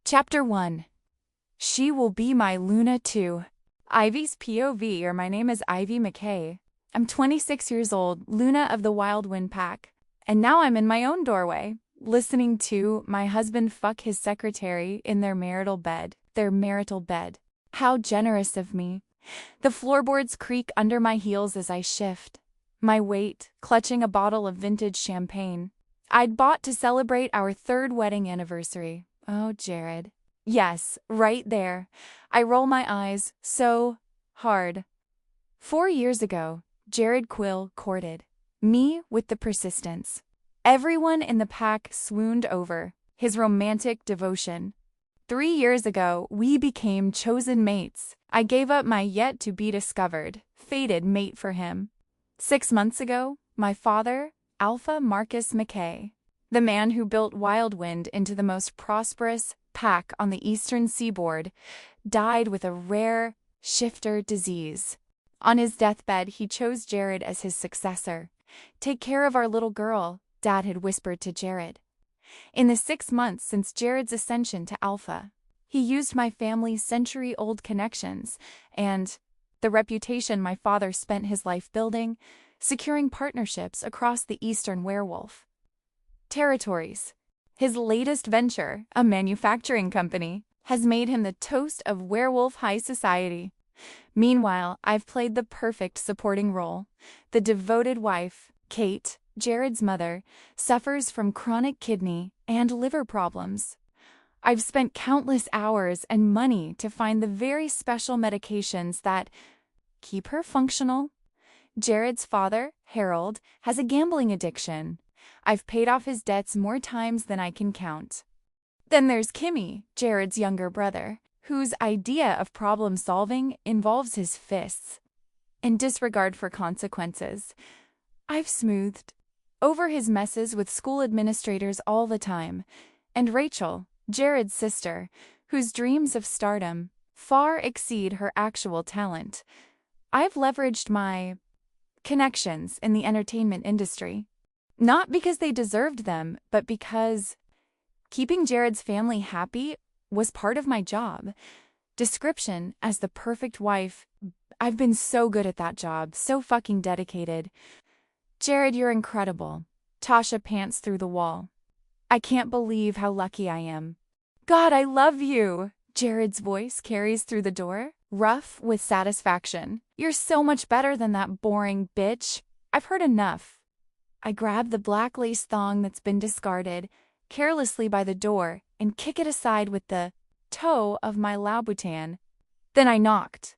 Chapter 1. She will be my Luna too. Ivy's POV, or my name is Ivy McKay. I'm 26 years old, Luna of the Wild Wind Pack. And now I'm in my own doorway, listening to my husband fuck his secretary in their marital bed. How generous of me. The floorboards creak under my heels as I shift, my weight clutching a bottle of vintage champagne I'd bought to celebrate our 3rd wedding anniversary. Oh, Jared. Yes, right there. I roll my eyes so hard. 4 years ago, Jared Quill courted me with the persistence everyone in the pack swooned over, his romantic devotion. 3 years ago, we became chosen mates. I gave up my yet-to-be-discovered, fated mate for him. 6 months ago, my father, Alpha Marcus McKay, the man who built Wildwind into the most prosperous pack on the eastern seaboard, died with a rare shifter disease. On his deathbed, he chose Jared as his successor. "Take care of our little girl," Dad had whispered to Jared. In the 6 months since Jared's ascension to Alpha, he used my family's century-old connections and the reputation my father spent his life building, securing partnerships across the Eastern Werewolf territories. His latest venture, a manufacturing company, has made him the toast of werewolf high society. Meanwhile, I've played the perfect supporting role. The devoted wife, Kate, Jared's mother, suffers from chronic kidney and liver problems. I've spent countless hours and money to find the very special medications that keep her functional. Jared's father, Harold, has a gambling addiction. I've paid off his debts more times than I can count. Then there's Kimmy, Jared's younger brother, whose idea of problem-solving involves his fists and disregard for consequences. I've smoothed over his messes with school administrators all the time. And Rachel, Jared's sister, whose dreams of stardom far exceed her actual talent. I've leveraged my connections in the entertainment industry. Not because they deserved them, but because keeping Jared's family happy was part of my job. Description as the perfect wife. I've been so good at that job, so fucking dedicated. Jared, you're incredible. Tasha pants through the wall. I can't believe how lucky I am. God, I love you. Jared's voice carries through the door, rough with satisfaction. You're so much better than that boring bitch. I've heard enough. I grab the black lace thong that's been discarded carelessly by the door and kick it aside with the toe of my Louboutin. Then I knocked.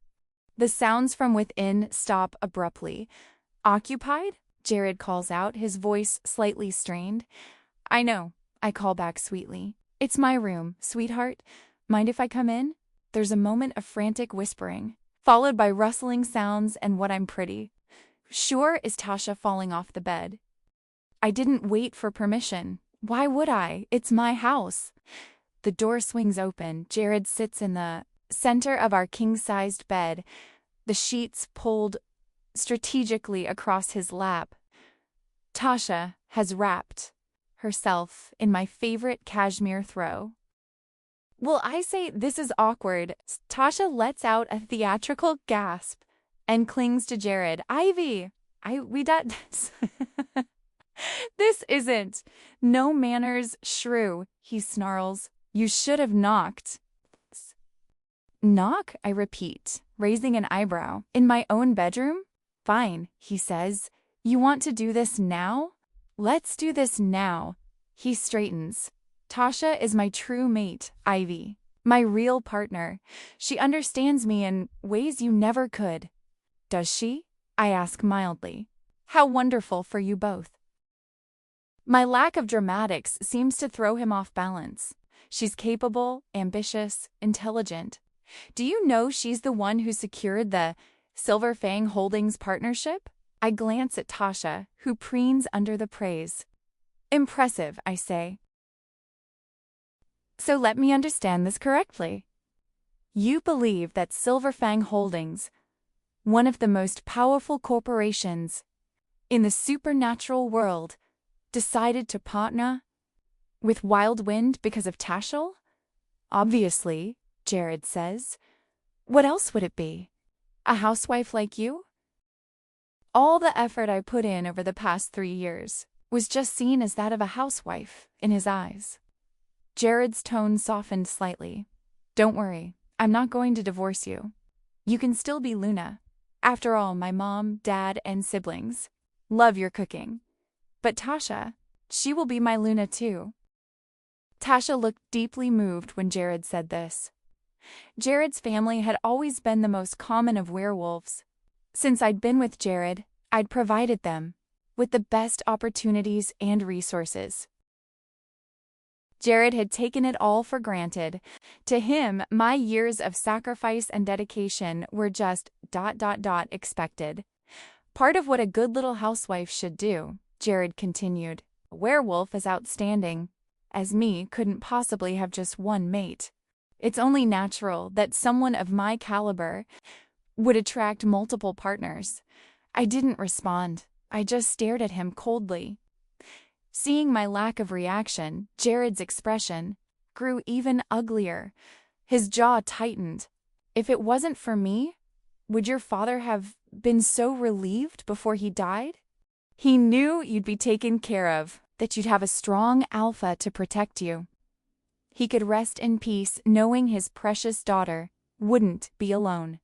The sounds from within stop abruptly. Occupied? Jared calls out, his voice slightly strained. I know, I call back sweetly. It's my room, sweetheart. Mind if I come in? There's a moment of frantic whispering, followed by rustling sounds and what I'm pretty sure is Tasha falling off the bed. I didn't wait for permission. Why would I? It's my house. The door swings open. Jared sits in the center of our king-sized bed, the sheets pulled strategically across his lap. Tasha has wrapped herself in my favorite cashmere throw. Well, I say this is awkward. Tasha lets out a theatrical gasp and clings to Jared. Ivy, we did this. This isn't. No manners, shrew, he snarls. You should have knocked. Knock, I repeat, raising an eyebrow. In my own bedroom? Fine, he says. You want to do this now? Let's do this now. He straightens. Tasha is my true mate, Ivy. My real partner. She understands me in ways you never could. Does she? I ask mildly. How wonderful for you both. My lack of dramatics seems to throw him off balance. She's capable, ambitious, intelligent. Do you know she's the one who secured the Silver Fang Holdings partnership? I glance at Tasha, who preens under the praise. Impressive, I say. So let me understand this correctly. You believe that Silver Fang Holdings, one of the most powerful corporations in the supernatural world, decided to partner with Wildwind because of Tashel? Obviously, Jared says. What else would it be? A housewife like you? All the effort I put in over the past 3 years was just seen as that of a housewife in his eyes. Jared's tone softened slightly. Don't worry, I'm not going to divorce you. You can still be Luna. After all, my mom, dad, and siblings love your cooking. But Tasha, she will be my Luna too. Tasha looked deeply moved when Jared said this. Jared's family had always been the most common of werewolves. Since I'd been with Jared, I'd provided them with the best opportunities and resources. Jared had taken it all for granted. To him, my years of sacrifice and dedication were just ... expected. Part of what a good little housewife should do, Jared continued. A werewolf is outstanding, as me couldn't possibly have just one mate. It's only natural that someone of my caliber would attract multiple partners. I didn't respond. I just stared at him coldly. Seeing my lack of reaction, Jared's expression grew even uglier. His jaw tightened. If it wasn't for me, would your father have been so relieved before he died? He knew you'd be taken care of, that you'd have a strong alpha to protect you. He could rest in peace knowing his precious daughter wouldn't be alone.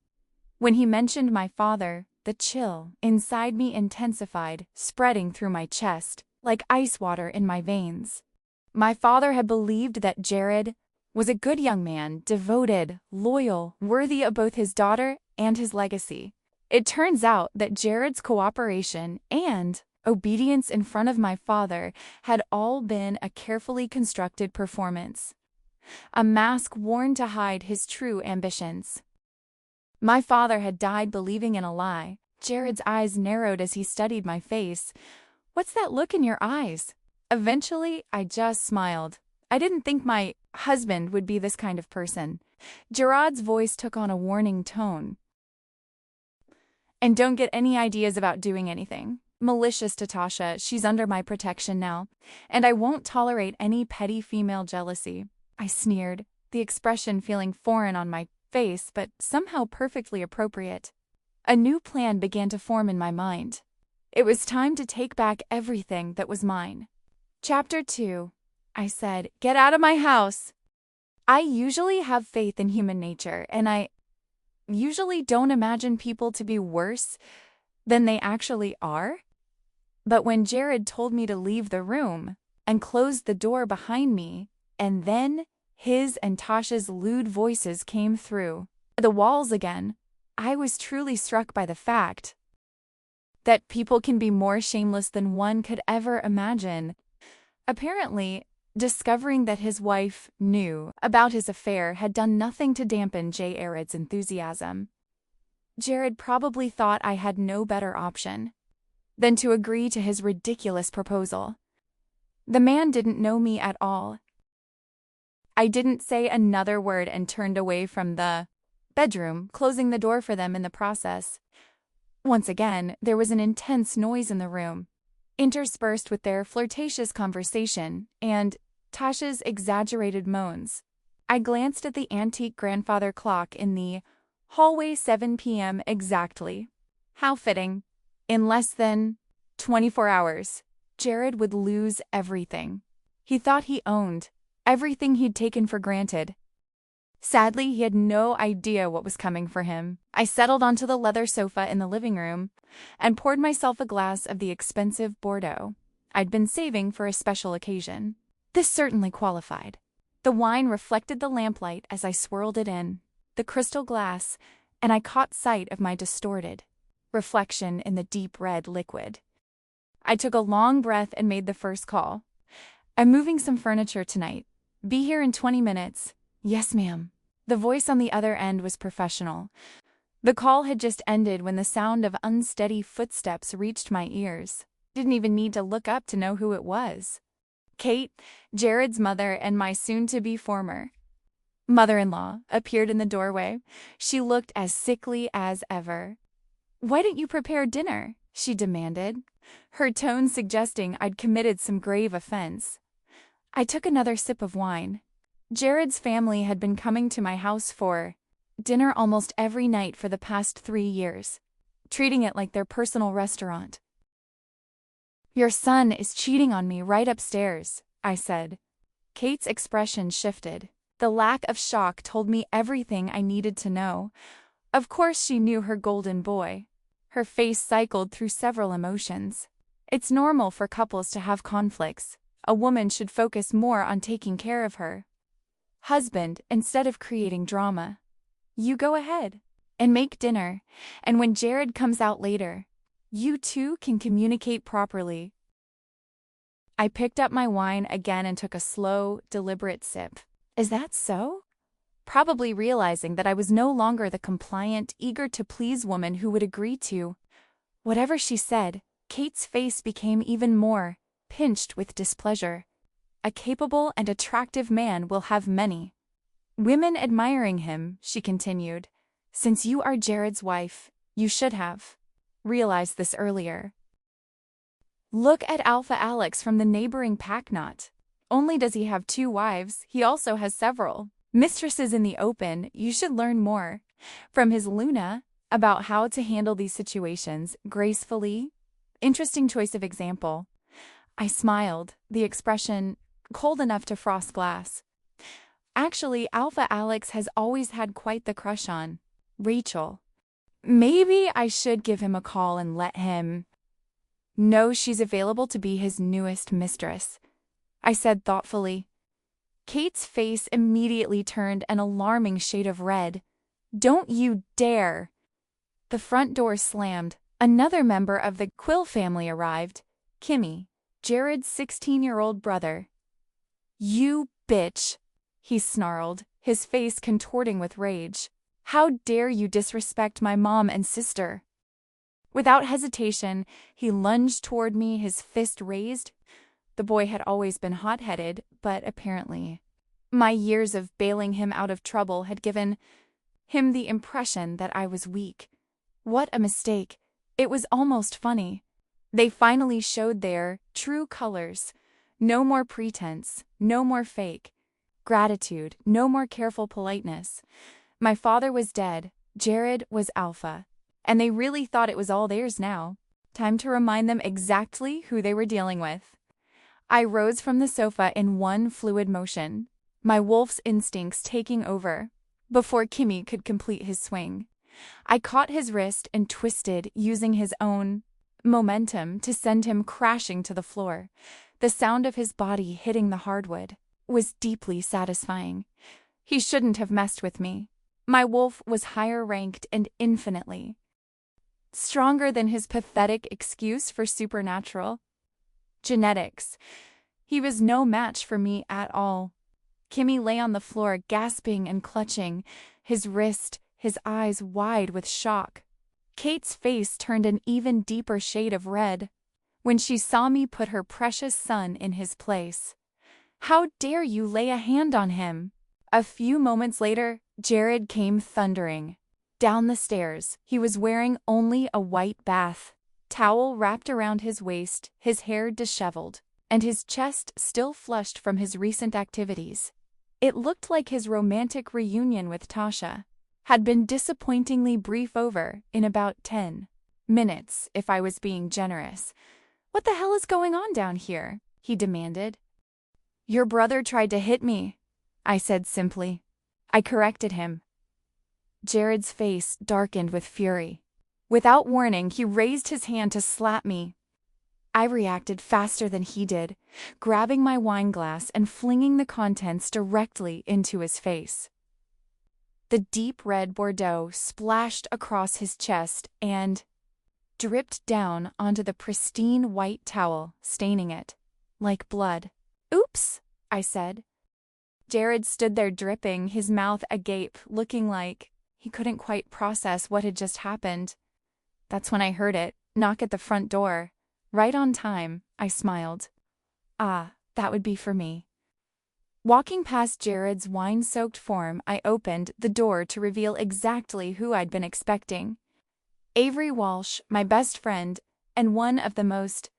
When he mentioned my father, the chill inside me intensified, spreading through my chest like ice water in my veins. My father had believed that Jared was a good young man, devoted, loyal, worthy of both his daughter and his legacy. It turns out that Jared's cooperation and obedience in front of my father had all been a carefully constructed performance, a mask worn to hide his true ambitions. My father had died believing in a lie. Jared's eyes narrowed as he studied my face. What's that look in your eyes? Eventually, I just smiled. I didn't think my husband would be this kind of person. Jared's voice took on a warning tone. And don't get any ideas about doing anything malicious to Tasha. She's under my protection now, and I won't tolerate any petty female jealousy. I sneered, the expression feeling foreign on my face, but somehow perfectly appropriate. A new plan began to form in my mind. It was time to take back everything that was mine. Chapter 2. I said, "Get out of my house." I usually have faith in human nature, and I usually don't imagine people to be worse than they actually are. But when Jared told me to leave the room and closed the door behind me, and then his and Tasha's lewd voices came through the walls again, I was truly struck by the fact that people can be more shameless than one could ever imagine. Apparently, discovering that his wife knew about his affair had done nothing to dampen Jared's enthusiasm. Jared probably thought I had no better option than to agree to his ridiculous proposal. The man didn't know me at all. I didn't say another word and turned away from the bedroom, closing the door for them in the process. Once again, there was an intense noise in the room, interspersed with their flirtatious conversation and Tasha's exaggerated moans. I glanced at the antique grandfather clock in the hallway. 7 p.m. exactly. How fitting. In less than 24 hours, Jared would lose everything he thought he owned, everything he'd taken for granted. Sadly, he had no idea what was coming for him. I settled onto the leather sofa in the living room and poured myself a glass of the expensive Bordeaux I'd been saving for a special occasion. This certainly qualified. The wine reflected the lamplight as I swirled it in the crystal glass, and I caught sight of my distorted reflection in the deep red liquid. I took a long breath and made the first call. "I'm moving some furniture tonight. Be here in 20 minutes. "Yes, ma'am." The voice on the other end was professional. The call had just ended when the sound of unsteady footsteps reached my ears. Didn't even need to look up to know who it was. Kate, Jared's mother and my soon-to-be former mother-in-law, appeared in the doorway. She looked as sickly as ever. "Why didn't you prepare dinner?" she demanded, her tone suggesting I'd committed some grave offense. I took another sip of wine. Jared's family had been coming to my house for dinner almost every night for the past 3 years, treating it like their personal restaurant. "Your son is cheating on me right upstairs," I said. Kate's expression shifted. The lack of shock told me everything I needed to know. Of course she knew her golden boy. Her face cycled through several emotions. It's normal for couples to have conflicts. A woman should focus more on taking care of her husband instead of creating drama. You go ahead and make dinner, and when Jared comes out later, you two can communicate properly. I picked up my wine again and took a slow, deliberate sip. Is that so? Probably realizing that I was no longer the compliant, eager-to-please woman who would agree to whatever she said. Kate's face became even more pinched with displeasure. A capable and attractive man will have many women admiring him, she continued. Since you are Jared's wife, you should have realized this earlier. Look at Alpha Alex from the neighboring pack. Not only does he have 2 wives, he also has several mistresses in the open. You should learn more from his Luna about how to handle these situations gracefully. Interesting choice of example. I smiled, the expression cold enough to frost glass. Actually, Alpha Alex has always had quite the crush on Rachel. Maybe I should give him a call and let him know she's available to be his newest mistress, I said thoughtfully. Kate's face immediately turned an alarming shade of red. Don't you dare! The front door slammed. Another member of the Quill family arrived. Kimmy, Jared's 16-year-old brother. You bitch, he snarled, his face contorting with rage. How dare you disrespect my mom and sister? Without hesitation, he lunged toward me, his fist raised. The boy had always been hot-headed, but apparently my years of bailing him out of trouble had given him the impression that I was weak. What a mistake. It was almost funny. They finally showed their true colors. No more pretense, no more fake gratitude, no more careful politeness. My father was dead, Jared was Alpha, and they really thought it was all theirs now. Time to remind them exactly who they were dealing with. I rose from the sofa in one fluid motion, my wolf's instincts taking over. Before Kimmy could complete his swing, I caught his wrist and twisted, using his own momentum to send him crashing to the floor. The sound of his body hitting the hardwood was deeply satisfying. He shouldn't have messed with me. My wolf was higher ranked and infinitely stronger than his pathetic excuse for supernatural genetics. He was no match for me at all. Kimmy lay on the floor, gasping and clutching his wrist, his eyes wide with shock. Kate's face turned an even deeper shade of red when she saw me put her precious son in his place. How dare you lay a hand on him? A few moments later, Jared came thundering down the stairs. He was wearing only a white bath towel wrapped around his waist, his hair disheveled, and his chest still flushed from his recent activities. It looked like his romantic reunion with Tasha had been disappointingly brief, over in about 10 minutes, if I was being generous. What the hell is going on down here? He demanded. Your brother tried to hit me, I said simply. I corrected him. Jared's face darkened with fury. Without warning, he raised his hand to slap me. I reacted faster than he did, grabbing my wine glass and flinging the contents directly into his face. The deep red Bordeaux splashed across his chest and dripped down onto the pristine white towel, staining it like blood. Oops, I said. Jared stood there dripping, his mouth agape, looking like he couldn't quite process what had just happened. That's when I heard it knock at the front door. Right on time, I smiled. Ah, that would be for me. Walking past Jared's wine-soaked form, I opened the door to reveal exactly who I'd been expecting. Avery Walsh, my best friend, and one of the most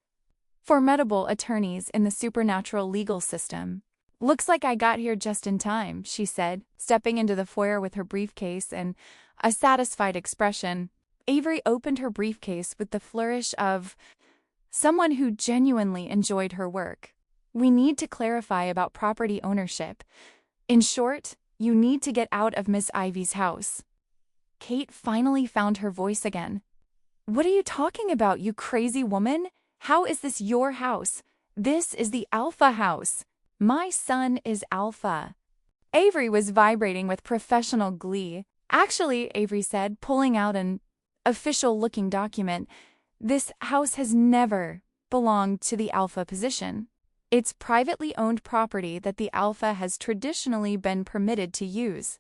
formidable attorneys in the supernatural legal system. Looks like I got here just in time, she said, stepping into the foyer with her briefcase and a satisfied expression. Avery opened her briefcase with the flourish of someone who genuinely enjoyed her work. We need to clarify about property ownership. In short, you need to get out of Miss Ivy's house. Kate finally found her voice again. What are you talking about, you crazy woman? How is this your house? This is the Alpha house. My son is Alpha. Avery was vibrating with professional glee. Actually, Avery said, pulling out an official-looking document, this house has never belonged to the Alpha position. It's privately owned property that the Alpha has traditionally been permitted to use.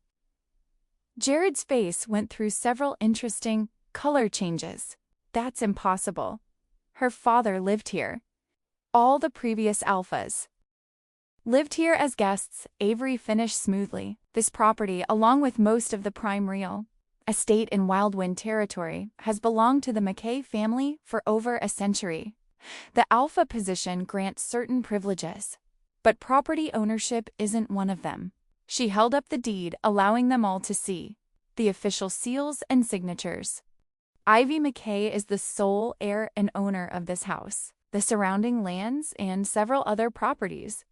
Jared's face went through several interesting color changes. That's impossible. Her father lived here. All the previous Alphas lived here as guests. Avery finished smoothly. This property, along with most of the prime real estate in Wildwind territory, has belonged to the McKay family for over a century. The Alpha position grants certain privileges, but property ownership isn't one of them. She held up the deed, allowing them all to see the official seals and signatures. Ivy McKay is the sole heir and owner of this house, the surrounding lands, and several other properties.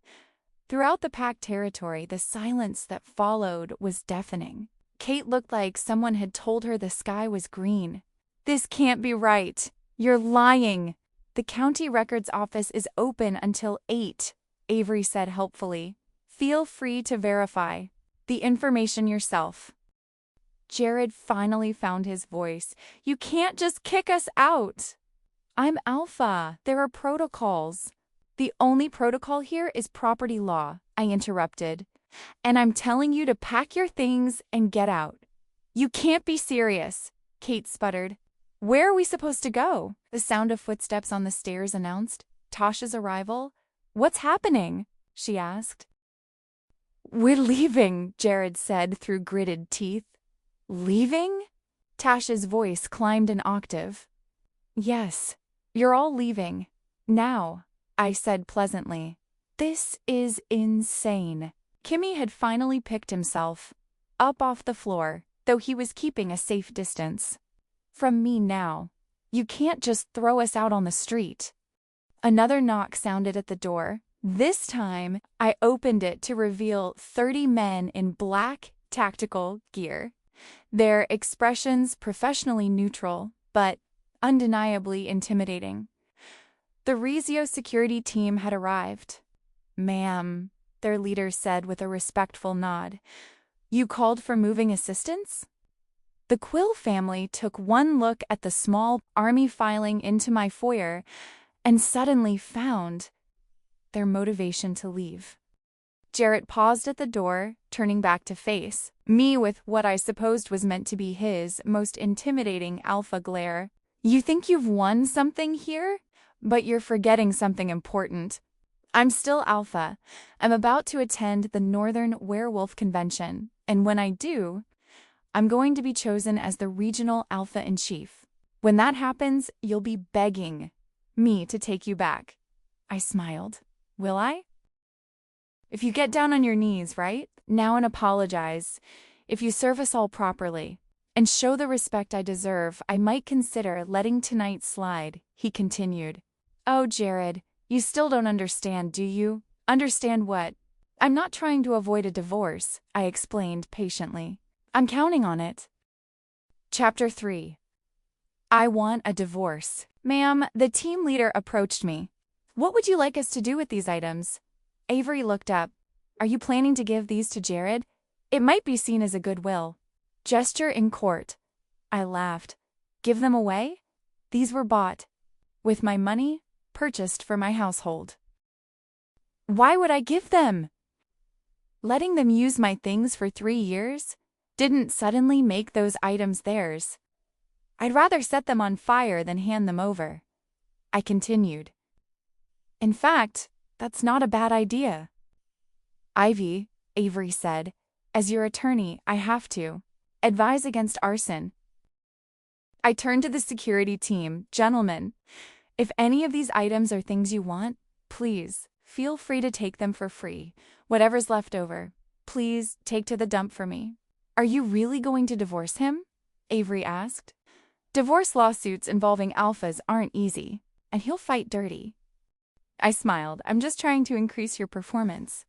Throughout the packed territory, the silence that followed was deafening. Kate looked like someone had told her the sky was green. This can't be right. You're lying. The county records office is open until 8, Avery said helpfully. Feel free to verify the information yourself. Jared finally found his voice. You can't just kick us out. I'm Alpha. There are protocols. The only protocol here is property law, I interrupted. And I'm telling you to pack your things and get out. You can't be serious, Kate sputtered. Where are we supposed to go? The sound of footsteps on the stairs announced Tasha's arrival. What's happening? She asked. We're leaving, Jared said through gritted teeth. Leaving? Tasha's voice climbed an octave. Yes, you're all leaving. Now, I said pleasantly. This is insane. Kimmy had finally picked himself up off the floor, though he was keeping a safe distance. From me now. You can't just throw us out on the street. Another knock sounded at the door. This time, I opened it to reveal 30 men in black tactical gear. Their expressions professionally neutral, but undeniably intimidating. The Rezio security team had arrived. Ma'am, their leader said with a respectful nod. You called for moving assistance? The Quill family took one look at the small army filing into my foyer and suddenly found their motivation to leave. Jarrett paused at the door, turning back to face me with what I supposed was meant to be his most intimidating Alpha glare. You think you've won something here? But you're forgetting something important. I'm still Alpha. I'm about to attend the Northern Werewolf Convention, and when I do, I'm going to be chosen as the regional Alpha-in-Chief. When that happens, you'll be begging me to take you back. I smiled. Will I? If you get down on your knees, right? Now and apologize. If you serve us all properly and show the respect I deserve, I might consider letting tonight slide, he continued. Oh, Jared, you still don't understand, do you? Understand what? I'm not trying to avoid a divorce, I explained patiently. I'm counting on it. Chapter 3. I want a divorce. Ma'am, the team leader approached me. What would you like us to do with these items? Avery looked up. Are you planning to give these to Jared? It might be seen as a goodwill gesture in court. I laughed. Give them away? These were bought with my money, purchased for my household. Why would I give them? Letting them use my things for 3 years didn't suddenly make those items theirs. I'd rather set them on fire than hand them over. I continued. In fact, that's not a bad idea. Ivy, Avery said, as your attorney, I have to advise against arson. I turned to the security team. Gentlemen, if any of these items are things you want, please Feel free to take them for free. Whatever's left over, please take to the dump for me. Are you really going to divorce him? Avery asked. Divorce lawsuits involving alphas aren't easy, and he'll fight dirty. I smiled. I'm just trying to increase your performance.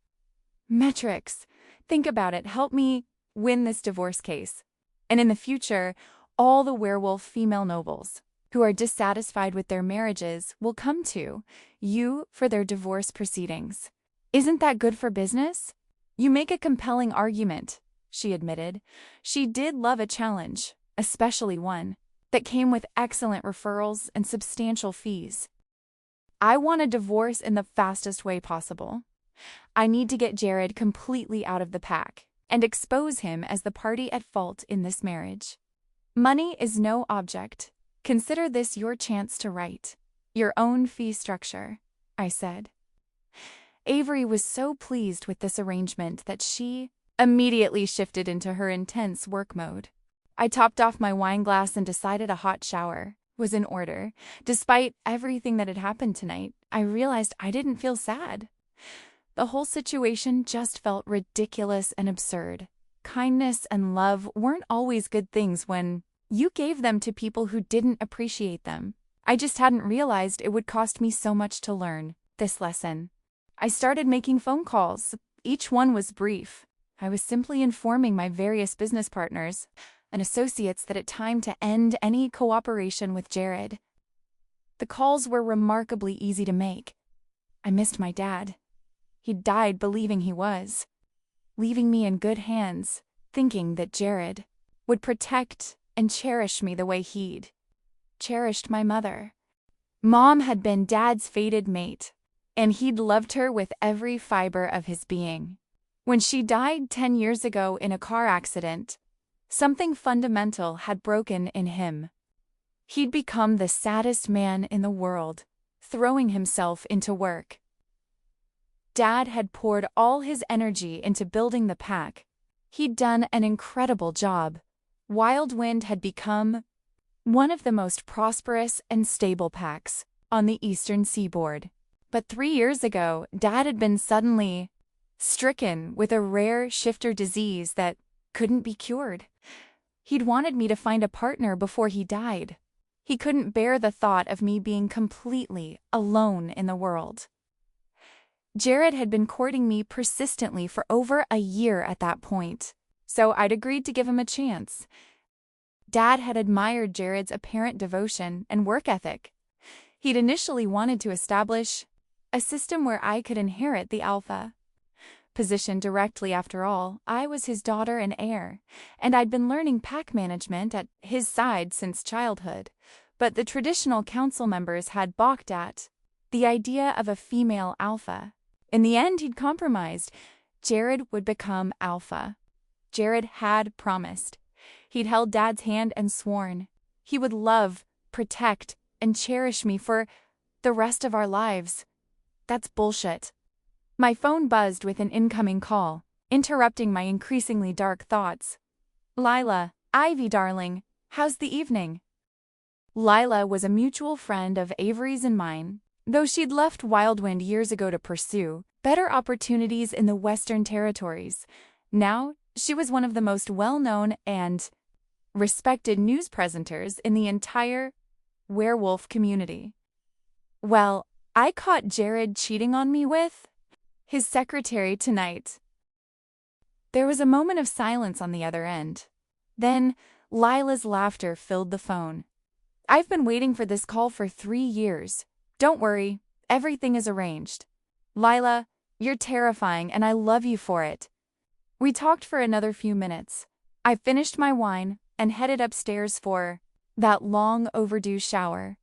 Metrics. Think about it. Help me win this divorce case. And in the future, all the werewolf female nobles who are dissatisfied with their marriages will come to you for their divorce proceedings. Isn't that good for business? You make a compelling argument, she admitted. She did love a challenge, especially one that came with excellent referrals and substantial fees. I want a divorce in the fastest way possible. I need to get Jared completely out of the pack and expose him as the party at fault in this marriage. Money is no object. Consider this your chance to write your own fee structure, I said. Avery was so pleased with this arrangement that she immediately shifted into her intense work mode. I topped off my wine glass and decided a hot shower was in order. Despite everything that had happened tonight, I realized I didn't feel sad. The whole situation just felt ridiculous and absurd. Kindness and love weren't always good things when you gave them to people who didn't appreciate them. I just hadn't realized it would cost me so much to learn this lesson. I started making phone calls. Each one was brief. I was simply informing my various business partners and associates that it time to end any cooperation with Jared. The calls were remarkably easy to make. I missed my dad. He died believing he was, leaving me in good hands, thinking that Jared would protect and cherish me the way he'd cherished my mother. Mom had been Dad's fated mate, and he'd loved her with every fiber of his being. When she died 10 years ago in a car accident, something fundamental had broken in him. He'd become the saddest man in the world, throwing himself into work. Dad had poured all his energy into building the pack. He'd done an incredible job. Wildwind had become one of the most prosperous and stable packs on the eastern seaboard. But 3 years ago, Dad had been suddenly stricken with a rare shifter disease that couldn't be cured. He'd wanted me to find a partner before he died. He couldn't bear the thought of me being completely alone in the world. Jared had been courting me persistently for over a year at that point, so I'd agreed to give him a chance. Dad had admired Jared's apparent devotion and work ethic. He'd initially wanted to establish a system where I could inherit the alpha position directly. After all, I was his daughter and heir, and I'd been learning pack management at his side since childhood. But the traditional council members had balked at the idea of a female alpha. In the end, he'd compromised. Jared would become alpha. Jared had promised. He'd held Dad's hand and sworn he would love, protect, and cherish me for the rest of our lives. That's bullshit. My phone buzzed with an incoming call, interrupting my increasingly dark thoughts. Lila, Ivy darling, how's the evening? Lila was a mutual friend of Avery's and mine, though she'd left Wildwind years ago to pursue better opportunities in the Western Territories. Now, she was one of the most well-known and respected news presenters in the entire werewolf community. Well, I caught Jared cheating on me with his secretary tonight. There was a moment of silence on the other end. Then, Lila's laughter filled the phone. I've been waiting for this call for 3 years. Don't worry, everything is arranged. Lila, you're terrifying and I love you for it. We talked for another few minutes. I finished my wine and headed upstairs for that long overdue shower.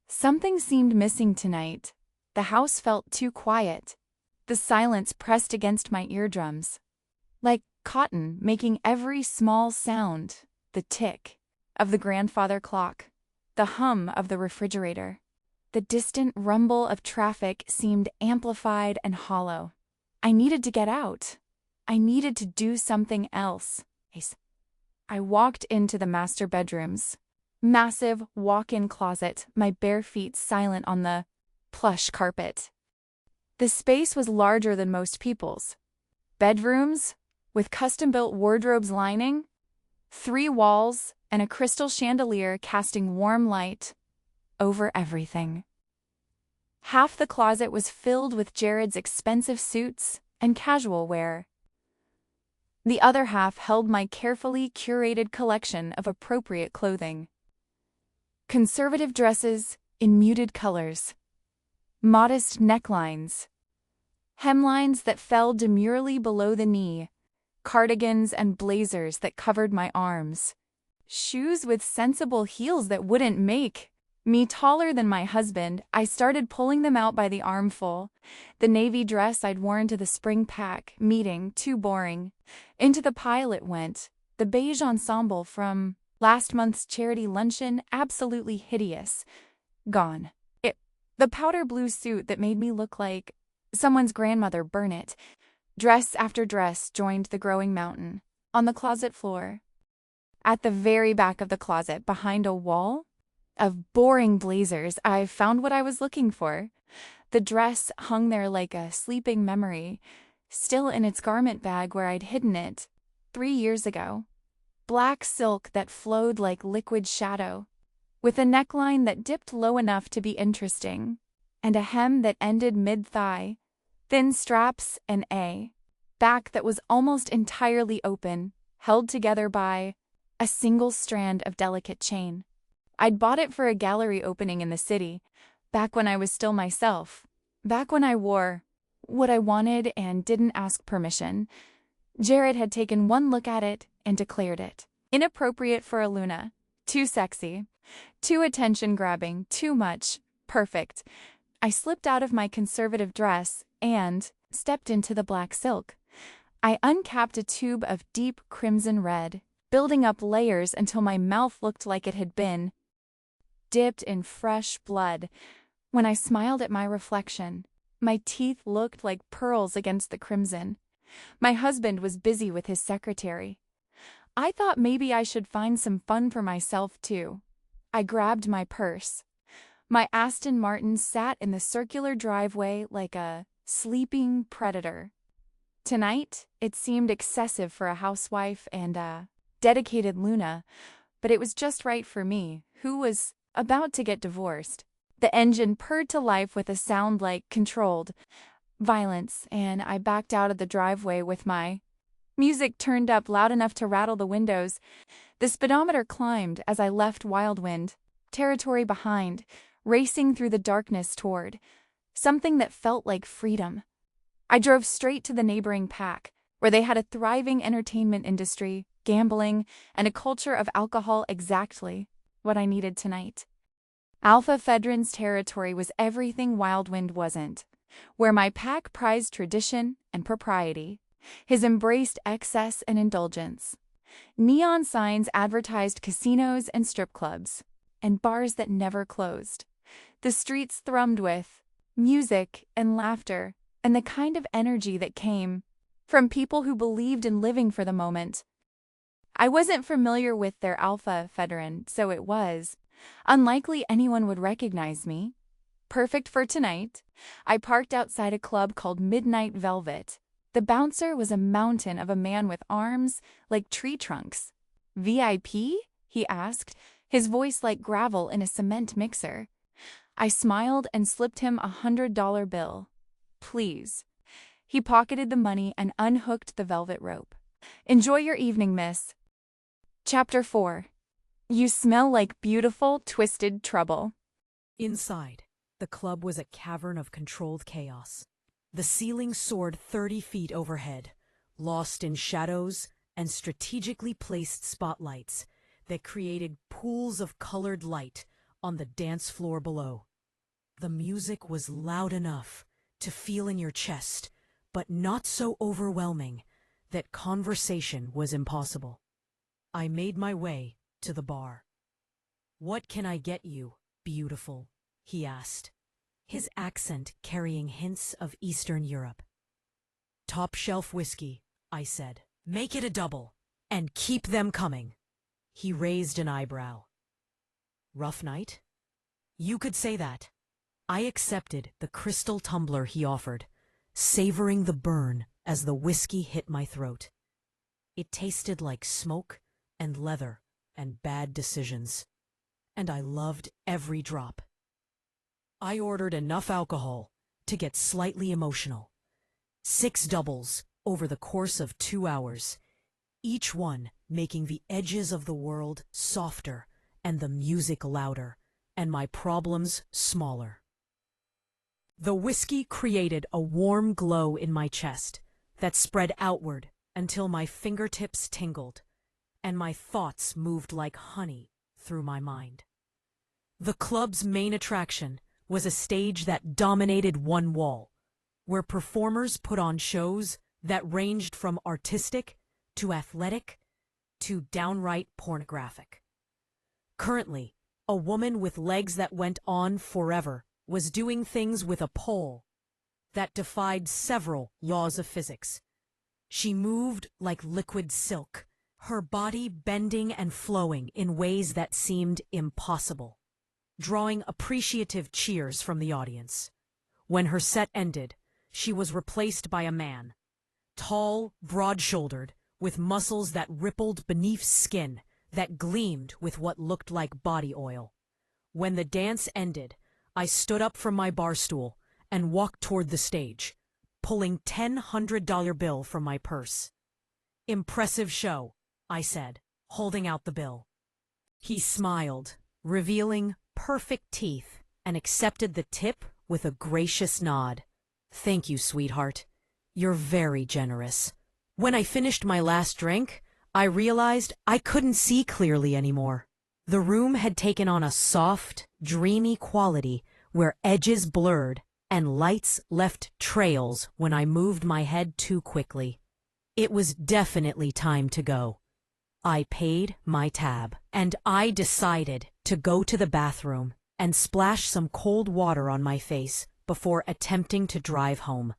Something seemed missing tonight. The house felt too quiet. The silence pressed against my eardrums, like cotton making every small sound, the tick of the grandfather clock, the hum of the refrigerator. The distant rumble of traffic seemed amplified and hollow. I needed to get out. I needed to do something else. I walked into the master bedrooms. Massive walk-in closet, my bare feet silent on the plush carpet. The space was larger than most people's. Bedrooms, with custom-built wardrobes lining, 3 walls, and a crystal chandelier casting warm light over everything. Half the closet was filled with Jared's expensive suits and casual wear. The other half held my carefully curated collection of appropriate clothing. Conservative dresses in muted colors, modest necklines, hemlines that fell demurely below the knee, cardigans and blazers that covered my arms, shoes with sensible heels that wouldn't make me taller than my husband. I started pulling them out by the armful. The navy dress I'd worn to the spring pack meeting, too boring. Into the pile it went. The beige ensemble from last month's charity luncheon, absolutely hideous. Gone. The powder blue suit that made me look like someone's grandmother, burn it. Dress after dress joined the growing mountain. On the closet floor, at the very back of the closet, behind a wall of boring blazers, I found what I was looking for. The dress hung there like a sleeping memory, still in its garment bag where I'd hidden it 3 years ago. Black silk that flowed like liquid shadow, with a neckline that dipped low enough to be interesting, and a hem that ended mid-thigh, thin straps and a back that was almost entirely open, held together by a single strand of delicate chain. I'd bought it for a gallery opening in the city, back when I was still myself, back when I wore what I wanted and didn't ask permission. Jared had taken one look at it and declared it inappropriate for a Luna, too sexy, too attention-grabbing, too much, perfect. I slipped out of my conservative dress and stepped into the black silk. I uncapped a tube of deep crimson red, building up layers until my mouth looked like it had been dipped in fresh blood. When I smiled at my reflection, my teeth looked like pearls against the crimson. My husband was busy with his secretary. I thought maybe I should find some fun for myself too. I grabbed my purse. My Aston Martin sat in the circular driveway like a sleeping predator. Tonight, it seemed excessive for a housewife and a dedicated Luna, but it was just right for me, who was about to get divorced. The engine purred to life with a sound like controlled violence, and I backed out of the driveway with my music turned up loud enough to rattle the windows. The speedometer climbed as I left Wildwind territory behind, racing through the darkness toward something that felt like freedom. I drove straight to the neighboring pack, where they had a thriving entertainment industry, gambling, and a culture of alcohol, exactly what I needed tonight. Alpha Fedrin's territory was everything Wildwind wasn't, where my pack prized tradition and propriety. His embraced excess and indulgence. Neon signs advertised casinos and strip clubs, and bars that never closed. The streets thrummed with music and laughter, and the kind of energy that came from people who believed in living for the moment. I wasn't familiar with their Alpha Fedrin, so it was unlikely anyone would recognize me. Perfect for tonight, I parked outside a club called Midnight Velvet. The bouncer was a mountain of a man with arms like tree trunks. VIP? He asked, his voice like gravel in a cement mixer. I smiled and slipped him $100 bill. Please. He pocketed the money and unhooked the velvet rope. Enjoy your evening, miss. Chapter 4. You smell like beautiful, twisted trouble. Inside, the club was a cavern of controlled chaos. The ceiling soared 30 feet overhead, lost in shadows and strategically placed spotlights that created pools of colored light on the dance floor below. The music was loud enough to feel in your chest, but not so overwhelming that conversation was impossible. I made my way to the bar. "What can I get you, beautiful?" he asked, his accent carrying hints of Eastern Europe. "Top shelf whiskey," I said. "Make it a double, and keep them coming." He raised an eyebrow. "Rough night?" "You could say that." I accepted the crystal tumbler he offered, savoring the burn as the whiskey hit my throat. It tasted like smoke and leather and bad decisions, and I loved every drop. I ordered enough alcohol to get slightly emotional. 6 doubles over the course of 2 hours, each one making the edges of the world softer and the music louder, and my problems smaller. The whiskey created a warm glow in my chest that spread outward until my fingertips tingled, and my thoughts moved like honey through my mind. The club's main attraction was a stage that dominated one wall, where performers put on shows that ranged from artistic to athletic to downright pornographic. Currently, a woman with legs that went on forever was doing things with a pole that defied several laws of physics. She moved like liquid silk, her body bending and flowing in ways that seemed impossible, drawing appreciative cheers from the audience. When her set ended, she was replaced by a man, tall, broad-shouldered, with muscles that rippled beneath skin that gleamed with what looked like body oil. When the dance ended, I stood up from my bar stool and walked toward the stage, pulling $100 bill from my purse. "Impressive show," I said, holding out the bill. He smiled, revealing perfect teeth, and accepted the tip with a gracious nod. "Thank you, sweetheart. You're very generous." When I finished my last drink, I realized I couldn't see clearly anymore. The room had taken on a soft, dreamy quality where edges blurred and lights left trails when I moved my head too quickly. It was definitely time to go. I paid my tab, and I decided to go to the bathroom and splash some cold water on my face before attempting to drive home.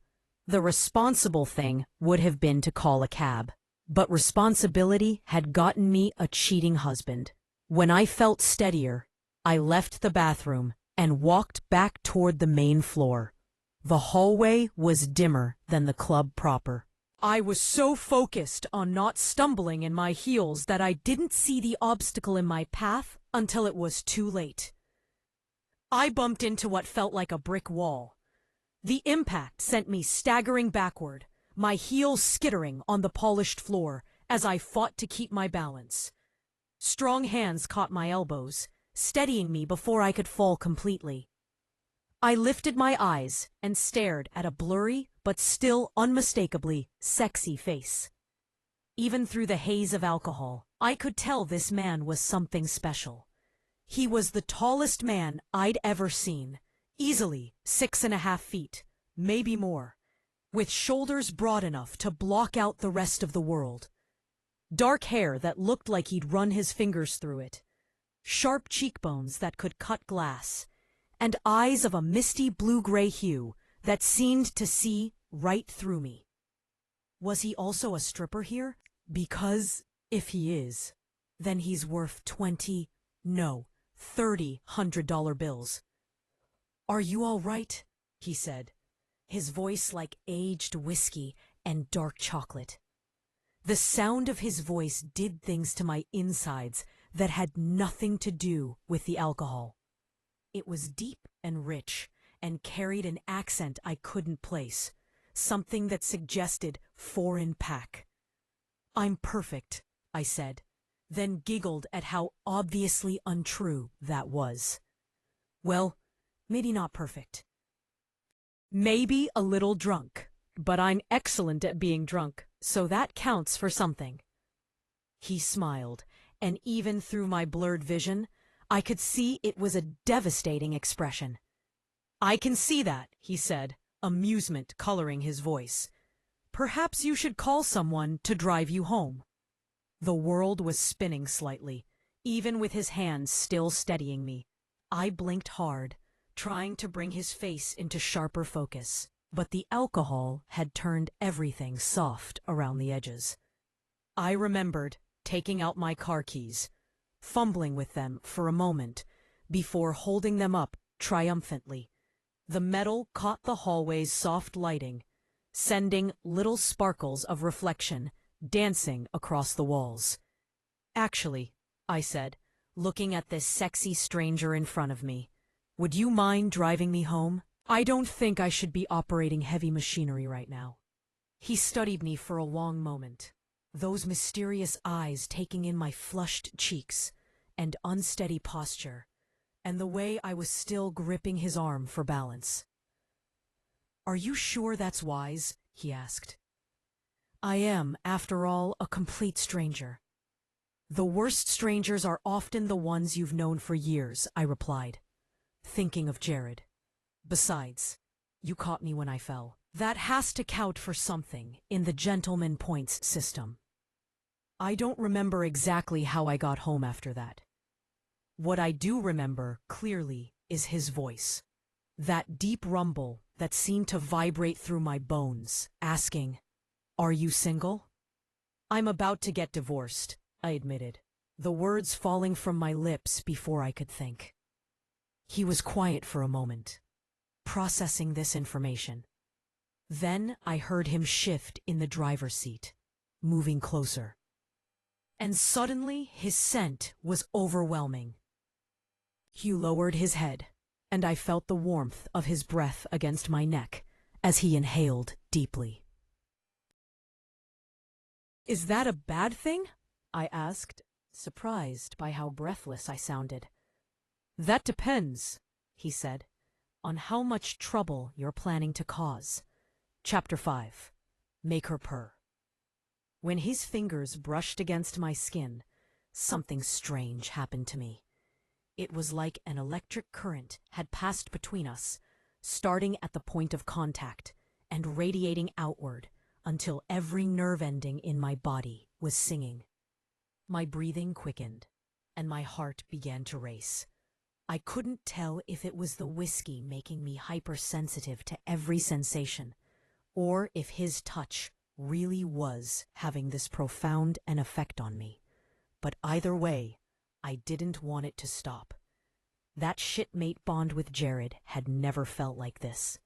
The responsible thing would have been to call a cab, but responsibility had gotten me a cheating husband. When I felt steadier, I left the bathroom and walked back toward the main floor. The hallway was dimmer than the club proper. I was so focused on not stumbling in my heels that I didn't see the obstacle in my path until it was too late. I bumped into what felt like a brick wall. The impact sent me staggering backward, my heels skittering on the polished floor as I fought to keep my balance. Strong hands caught my elbows, steadying me before I could fall completely. I lifted my eyes and stared at a blurry but still unmistakably sexy face. Even through the haze of alcohol, I could tell this man was something special. He was the tallest man I'd ever seen, easily 6.5 feet, maybe more, with shoulders broad enough to block out the rest of the world. Dark hair that looked like he'd run his fingers through it, sharp cheekbones that could cut glass, and eyes of a misty blue-gray hue that seemed to see right through me. Was he also a stripper here? Because if he is, then he's worth 20, no, $300 bills. "Are you all right?" he said, his voice like aged whiskey and dark chocolate. The sound of his voice did things to my insides that had nothing to do with the alcohol. It was deep and rich and carried an accent I couldn't place, something that suggested foreign pack. "I'm perfect," I said, then giggled at how obviously untrue that was. "Well, maybe not perfect. Maybe a little drunk, but I'm excellent at being drunk, so that counts for something." He smiled, and even through my blurred vision, I could see it was a devastating expression. "I can see that," he said, amusement coloring his voice. "Perhaps you should call someone to drive you home." The world was spinning slightly, even with his hands still steadying me. I blinked hard, trying to bring his face into sharper focus, but the alcohol had turned everything soft around the edges. I remembered taking out my car keys, fumbling with them for a moment before holding them up triumphantly. The metal caught the hallway's soft lighting, sending little sparkles of reflection dancing across the walls. "Actually," I said, looking at this sexy stranger in front of me, "would you mind driving me home? I don't think I should be operating heavy machinery right now." He studied me for a long moment, those mysterious eyes taking in my flushed cheeks and unsteady posture, and the way I was still gripping his arm for balance. "Are you sure that's wise?" he asked. "I am, after all, a complete stranger." "The worst strangers are often the ones you've known for years," I replied, thinking of Jared. "Besides, you caught me when I fell. That has to count for something in the gentleman points system." I don't remember exactly how I got home after that. What I do remember clearly is his voice. That deep rumble that seemed to vibrate through my bones, asking, "Are you single?" "I'm about to get divorced," I admitted, the words falling from my lips before I could think. He was quiet for a moment, processing this information. Then I heard him shift in the driver's seat, moving closer. And suddenly his scent was overwhelming. He lowered his head, and I felt the warmth of his breath against my neck as he inhaled deeply. "Is that a bad thing?" I asked, surprised by how breathless I sounded. "That depends," he said, "on how much trouble you're planning to cause." Chapter 5. Make her purr. When his fingers brushed against my skin, something strange happened to me. It was like an electric current had passed between us, starting at the point of contact and radiating outward until every nerve ending in my body was singing. My breathing quickened, and my heart began to race. I couldn't tell if it was the whiskey making me hypersensitive to every sensation, or if his touch really was having this profound an effect on me. But either way, I didn't want it to stop. That shitmate bond with Jared had never felt like this.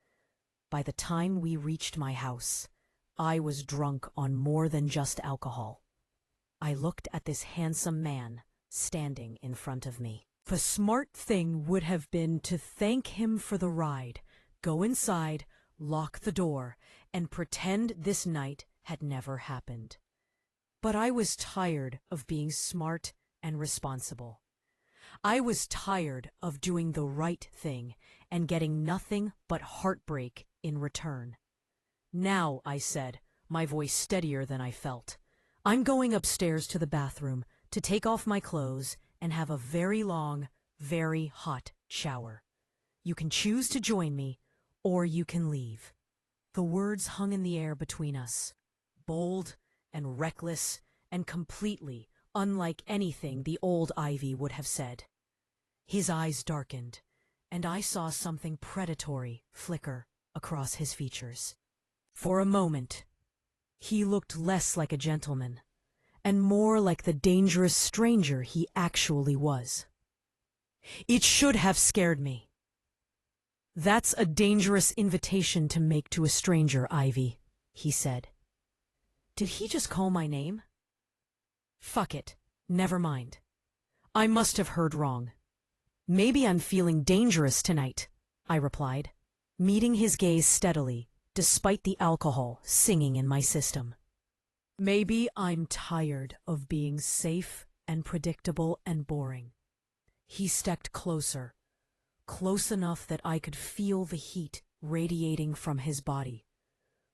By the time we reached my house, I was drunk on more than just alcohol. I looked at this handsome man standing in front of me. The smart thing would have been to thank him for the ride, go inside, lock the door, and pretend this night had never happened. But I was tired of being smart and responsible. I was tired of doing the right thing and getting nothing but heartbreak in return. "Now," I said, my voice steadier than I felt, "I'm going upstairs to the bathroom to take off my clothes and have a very long, very hot shower. You can choose to join me, or you can leave." The words hung in the air between us, bold and reckless and completely unlike anything the old Ivy would have said. His eyes darkened, and I saw something predatory flicker across his features. For a moment, he looked less like a gentleman, and more like the dangerous stranger he actually was. It should have scared me. "That's a dangerous invitation to make to a stranger, Ivy," he said. Did he just call my name? Fuck it. Never mind. I must have heard wrong. "Maybe I'm feeling dangerous tonight," I replied, meeting his gaze steadily, despite the alcohol singing in my system. "Maybe I'm tired of being safe and predictable and boring." He stepped closer, close enough that I could feel the heat radiating from his body,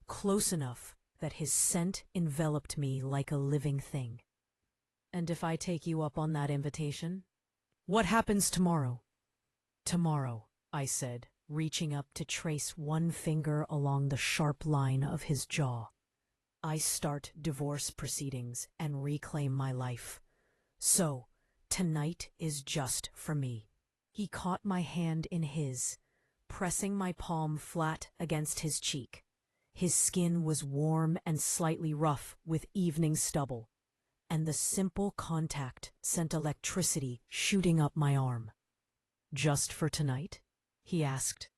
close enough that his scent enveloped me like a living thing. "And if I take you up on that invitation? What happens tomorrow?" "Tomorrow," I said, reaching up to trace one finger along the sharp line of his jaw. "I start divorce proceedings and reclaim my life. So, tonight is just for me." He caught my hand in his, pressing my palm flat against his cheek. His skin was warm and slightly rough with evening stubble, and the simple contact sent electricity shooting up my arm. "Just for tonight?" he asked.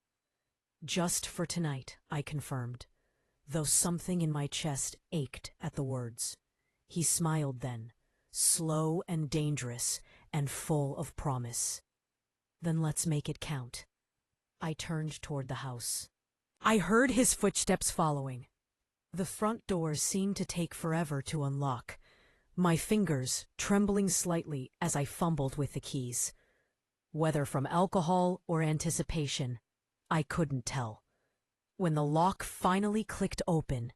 Just for tonight, I confirmed, though something in my chest ached at the words. He smiled then, slow and dangerous and full of promise. Then let's make it count. I turned toward the house. I heard his footsteps following. The front door seemed to take forever to unlock, my fingers trembling slightly as I fumbled with the keys. Whether from alcohol or anticipation, I couldn't tell. When the lock finally clicked open,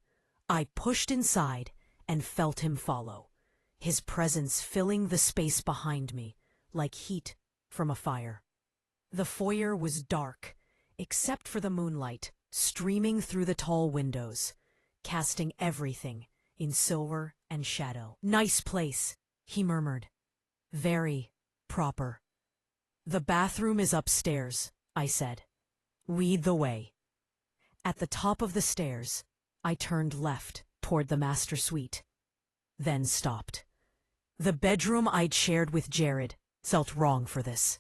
I pushed inside and felt him follow, his presence filling the space behind me like heat from a fire. The foyer was dark, except for the moonlight streaming through the tall windows, casting everything in silver and shadow. "Nice place," he murmured. "Very proper." "The bathroom is upstairs," I said. "Lead the way." At the top of the stairs, I turned left toward the master suite, then stopped. The bedroom I'd shared with Jared felt wrong for this.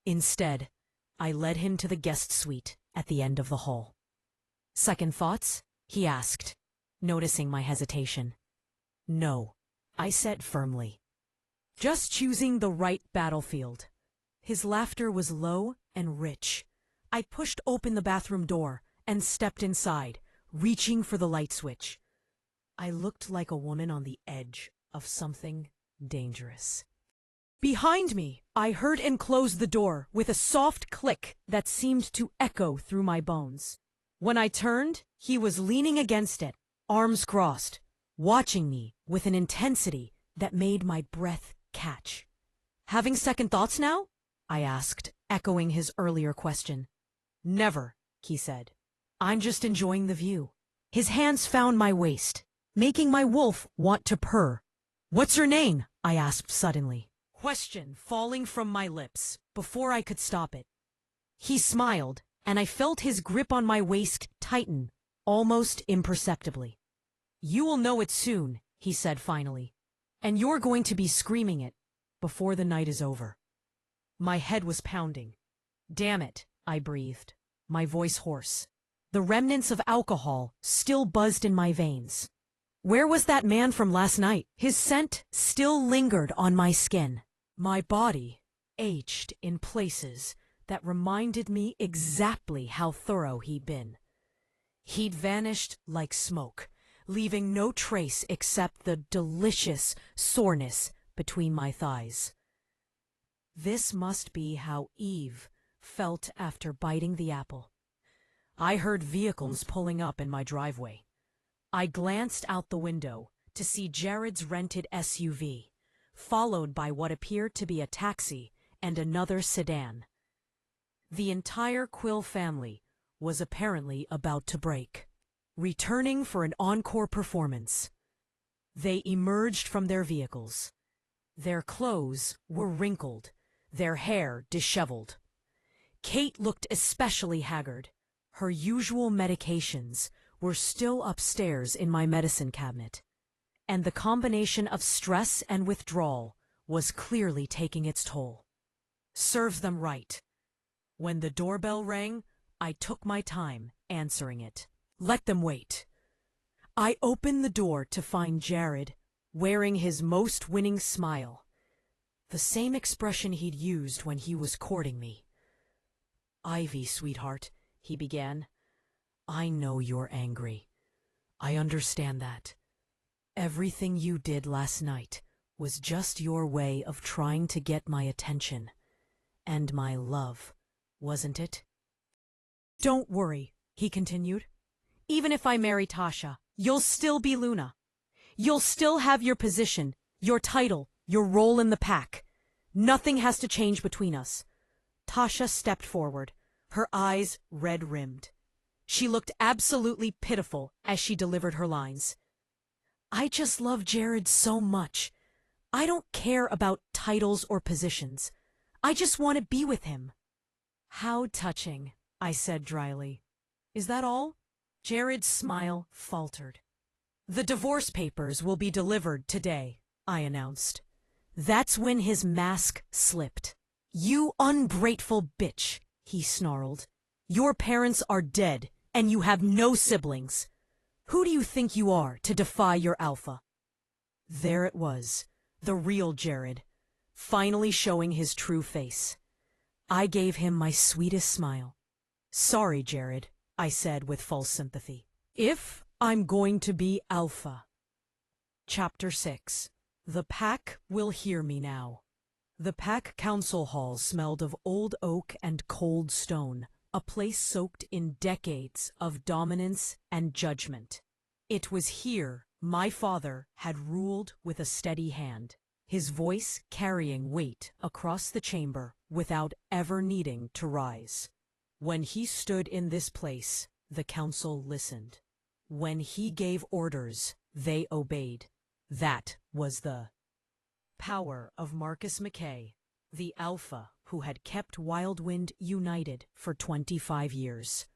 Instead, I led him to the guest suite at the end of the hall. "Second thoughts?" he asked, noticing my hesitation. "No," I said firmly. "Just choosing the right battlefield." His laughter was low and rich. I pushed open the bathroom door and stepped inside, reaching for the light switch. I looked like a woman on the edge of something dangerous. Behind me, I heard him close the door with a soft click that seemed to echo through my bones. When I turned, he was leaning against it, arms crossed, watching me with an intensity that made my breath catch. "Having second thoughts now?" I asked, echoing his earlier question. "Never," he said. "I'm just enjoying the view." His hands found my waist, making my wolf want to purr. "What's your name?" I asked suddenly, question falling from my lips before I could stop it. He smiled, and I felt his grip on my waist tighten, almost imperceptibly. "You will know it soon," he said finally, "and you're going to be screaming it before the night is over." My head was pounding. "Damn it," I breathed, my voice hoarse. The remnants of alcohol still buzzed in my veins. Where was that man from last night? His scent still lingered on my skin. My body ached in places that reminded me exactly how thorough he'd been. He'd vanished like smoke, leaving no trace except the delicious soreness between my thighs. This must be how Eve felt after biting the apple. I heard vehicles pulling up in my driveway. I glanced out the window to see Jared's rented SUV, followed by what appeared to be a taxi and another sedan. The entire Quill family was apparently about to break, returning for an encore performance. They emerged from their vehicles. Their clothes were wrinkled, their hair disheveled. Kate looked especially haggard. Her usual medications were still upstairs in my medicine cabinet, and the combination of stress and withdrawal was clearly taking its toll. Serves them right. When the doorbell rang, I took my time answering it. Let them wait. I opened the door to find Jared wearing his most winning smile, the same expression he'd used when he was courting me. "Ivy, sweetheart," he began, "I know you're angry. I understand that. Everything you did last night was just your way of trying to get my attention and my love, wasn't it?" "Don't worry," he continued. "Even if I marry Tasha, you'll still be Luna. You'll still have your position, your title, your role in the pack. Nothing has to change between us." Tasha stepped forward, her eyes red-rimmed. She looked absolutely pitiful as she delivered her lines. "I just love Jared so much. I don't care about titles or positions. I just want to be with him." "How touching," I said dryly. "Is that all?" Jared's smile faltered. "The divorce papers will be delivered today," I announced. That's when his mask slipped. "You ungrateful bitch," he snarled. Your parents are dead, and you have no siblings. Who do you think you are to defy your alpha? There it was, the real Jared, finally showing his true face. I gave him my sweetest smile. Sorry, Jared, I said with false sympathy. If I'm going to be alpha. Chapter 6. The pack will hear me now. The pack council hall smelled of old oak and cold stone, a place soaked in decades of dominance and judgment. It was here my father had ruled with a steady hand, his voice carrying weight across the chamber without ever needing to rise. When he stood in this place, the council listened. When he gave orders, they obeyed. That was the power of Marcus McKay, the alpha who had kept Wildwind united for 25 years.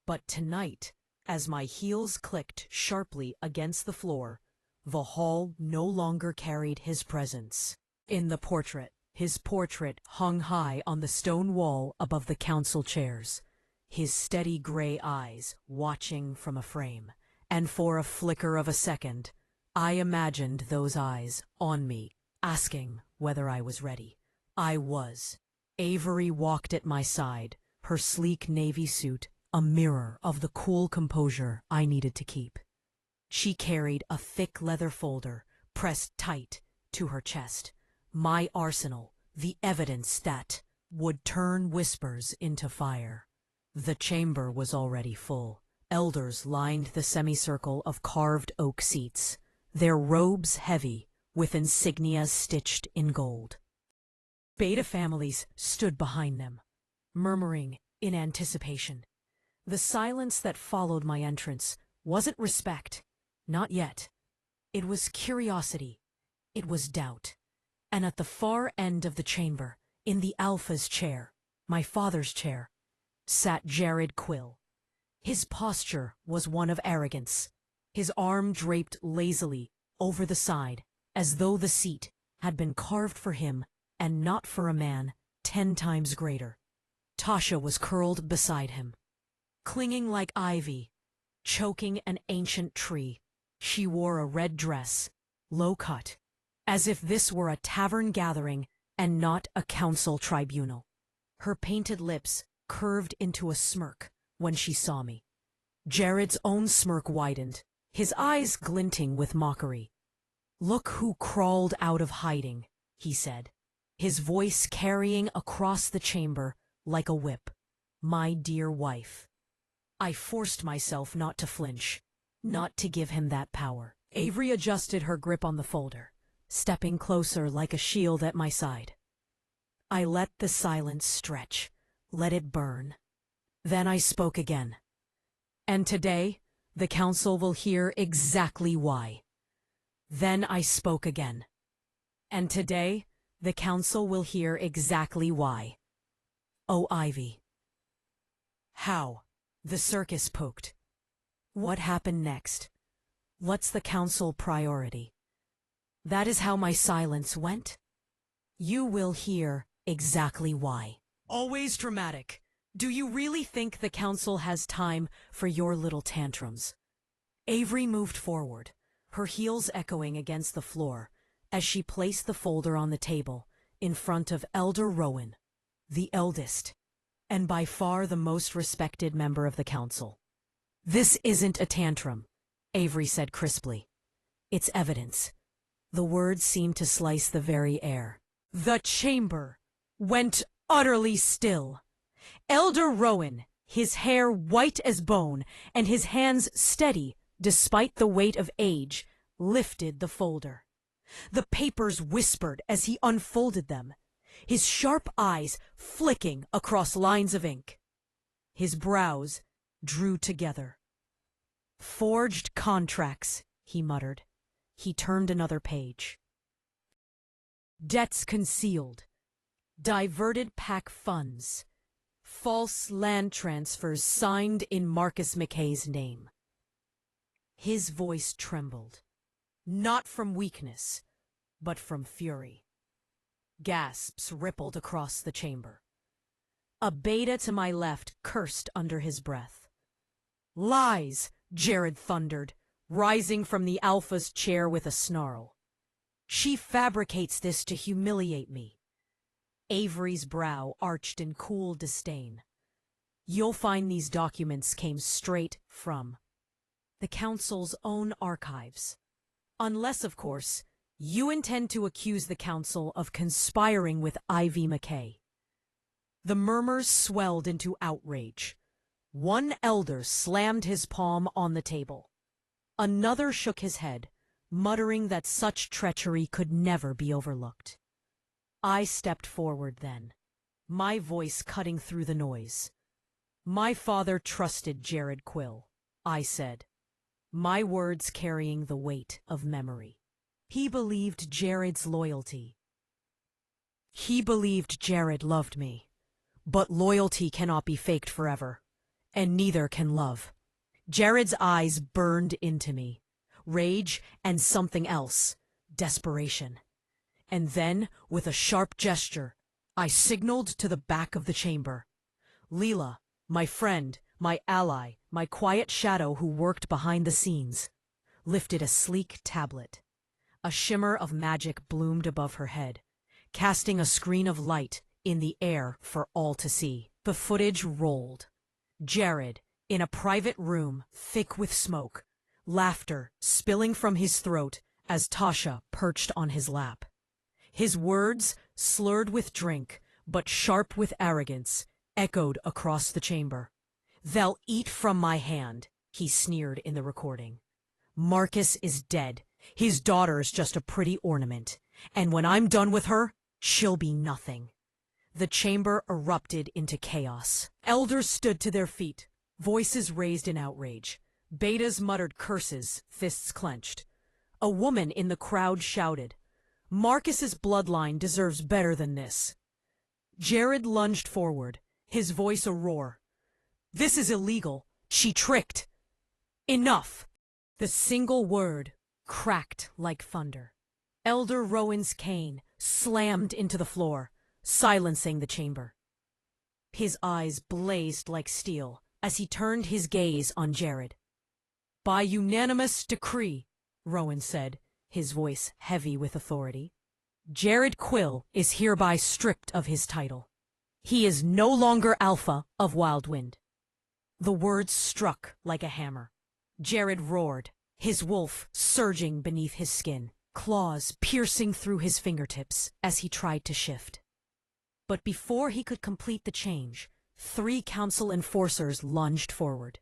But tonight, as my heels clicked sharply against the floor, the hall no longer carried his presence. In the portrait, his portrait hung high on the stone wall above the council chairs, his steady gray eyes watching from a frame. And for a flicker of a second, I imagined those eyes on me, asking whether I was ready. I was. Avery walked at my side, her sleek navy suit a mirror of the cool composure I needed to keep. She carried a thick leather folder pressed tight to her chest, my arsenal, the evidence that would turn whispers into fire. The chamber was already full. Elders lined the semicircle of carved oak seats, their robes heavy with insignia stitched in gold. Beta families stood behind them, murmuring in anticipation. The silence that followed my entrance wasn't respect, not yet. It was curiosity, it was doubt. And at the far end of the chamber, in the Alpha's chair, my father's chair, sat Jared Quill. His posture was one of arrogance, his arm draped lazily over the side, as though the seat had been carved for him and not for a man 10 times greater. Tasha was curled beside him, clinging like ivy, choking an ancient tree. She wore a red dress, low cut, as if this were a tavern gathering and not a council tribunal. Her painted lips curved into a smirk when she saw me. Jared's own smirk widened, his eyes glinting with mockery. "Look who crawled out of hiding," he said, his voice carrying across the chamber like a whip. "My dear wife." I forced myself not to flinch, not to give him that power. Avery adjusted her grip on the folder, stepping closer like a shield at my side. I let the silence stretch, let it burn. Then I spoke again. And today, the council will hear exactly why. Then I spoke again. And today, the council will hear exactly why. Oh, Ivy. How? The circus poked. What happened next? What's the council priority? That is how my silence went. You will hear exactly why. Always dramatic. Do you really think the council has time for your little tantrums? Avery moved forward, her heels echoing against the floor, as she placed the folder on the table in front of Elder Rowan, the eldest, and by far the most respected member of the council. "This isn't a tantrum," Avery said crisply. "It's evidence." The words seemed to slice the very air. The chamber went utterly still. Elder Rowan, his hair white as bone and his hands steady despite the weight of age, lifted the folder. The papers whispered as he unfolded them, his sharp eyes flicking across lines of ink. His brows drew together. "Forged contracts," he muttered. He turned another page. "Debts concealed. Diverted pack funds. False land transfers signed in Marcus McKay's name." His voice trembled, not from weakness, but from fury. Gasps rippled across the chamber. A beta to my left cursed under his breath. "Lies!" Jared thundered, rising from the alpha's chair with a snarl. "She fabricates this to humiliate me." Avery's brow arched in cool disdain. "You'll find these documents came straight from the Council's own archives. Unless, of course, you intend to accuse the Council of conspiring with Ivy McKay." The murmurs swelled into outrage. One elder slammed his palm on the table. Another shook his head, muttering that such treachery could never be overlooked. I stepped forward then, my voice cutting through the noise. "My father trusted Jared Quill," I said, my words carrying the weight of memory. "He believed Jared's loyalty. He believed Jared loved me. But loyalty cannot be faked forever, and neither can love." Jared's eyes burned into me. Rage and something else, desperation. And then, with a sharp gesture, I signaled to the back of the chamber. Leela, my friend, my ally, my quiet shadow who worked behind the scenes, lifted a sleek tablet. A shimmer of magic bloomed above her head, casting a screen of light in the air for all to see. The footage rolled. Jared, in a private room thick with smoke, laughter spilling from his throat as Tasha perched on his lap. His words, slurred with drink, but sharp with arrogance, echoed across the chamber. "They'll eat from my hand," he sneered in the recording. "Marcus is dead. His daughter's just a pretty ornament. And when I'm done with her, she'll be nothing." The chamber erupted into chaos. Elders stood to their feet, voices raised in outrage. Betas muttered curses, fists clenched. A woman in the crowd shouted, "Marcus's bloodline deserves better than this." Jared lunged forward, his voice a roar. "This is illegal. She tricked." "Enough!" The single word cracked like thunder. Elder Rowan's cane slammed into the floor, silencing the chamber. His eyes blazed like steel as he turned his gaze on Jared. "By unanimous decree," Rowan said, his voice heavy with authority, "Jared Quill is hereby stripped of his title. He is no longer Alpha of Wildwind." The words struck like a hammer. Jared roared, his wolf surging beneath his skin, claws piercing through his fingertips as he tried to shift. But before he could complete the change, 3 council enforcers lunged forward.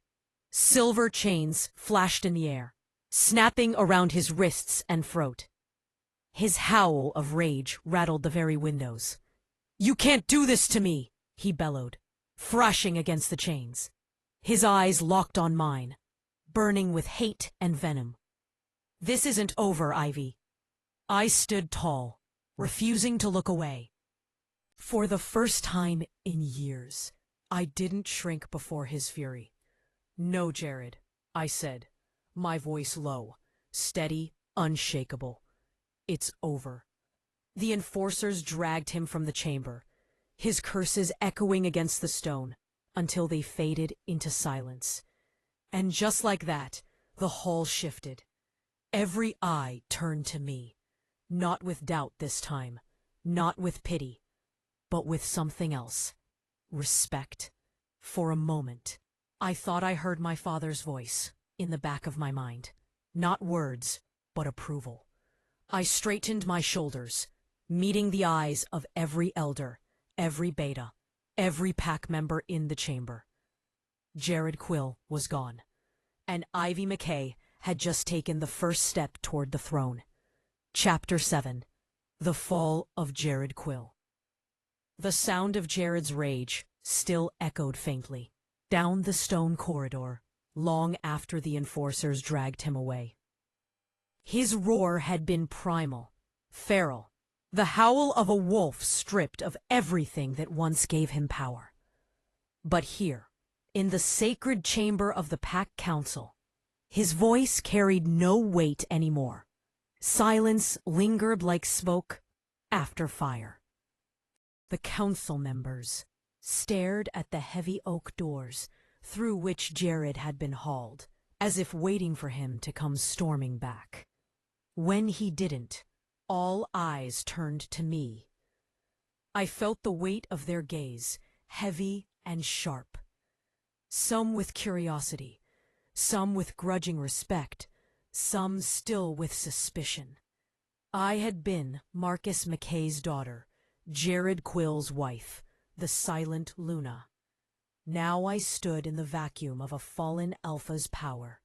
Silver chains flashed in the air, snapping around his wrists and throat. His howl of rage rattled the very windows. "You can't do this to me!" he bellowed, thrashing against the chains. His eyes locked on mine, burning with hate and venom. "This isn't over, Ivy." I stood tall, refusing to look away. For the first time in years, I didn't shrink before his fury. "No, Jared," I said, my voice low, steady, unshakable. "It's over." The enforcers dragged him from the chamber, his curses echoing against the stone, until they faded into silence. And just like that, the hall shifted. Every eye turned to me, not with doubt this time, not with pity, but with something else. Respect. For a moment, I thought I heard my father's voice in the back of my mind. Not words, but approval. I straightened my shoulders, meeting the eyes of every elder, every beta, every pack member in the chamber. Jared Quill was gone, and Ivy McKay had just taken the first step toward the throne. Chapter 7. The Fall of Jared Quill. The sound of Jared's rage still echoed faintly, down the stone corridor, long after the enforcers dragged him away. His roar had been primal, feral, the howl of a wolf stripped of everything that once gave him power. But here, in the sacred chamber of the Pack Council, his voice carried no weight anymore. Silence lingered like smoke after fire. The council members, stared at the heavy oak doors through which Jared had been hauled, as if waiting for him to come storming back. When he didn't, all eyes turned to me. I felt the weight of their gaze, heavy and sharp. Some with curiosity, some with grudging respect, some still with suspicion. I had been Marcus McKay's daughter, Jared Quill's wife, the silent Luna. Now I stood in the vacuum of a fallen alpha's power,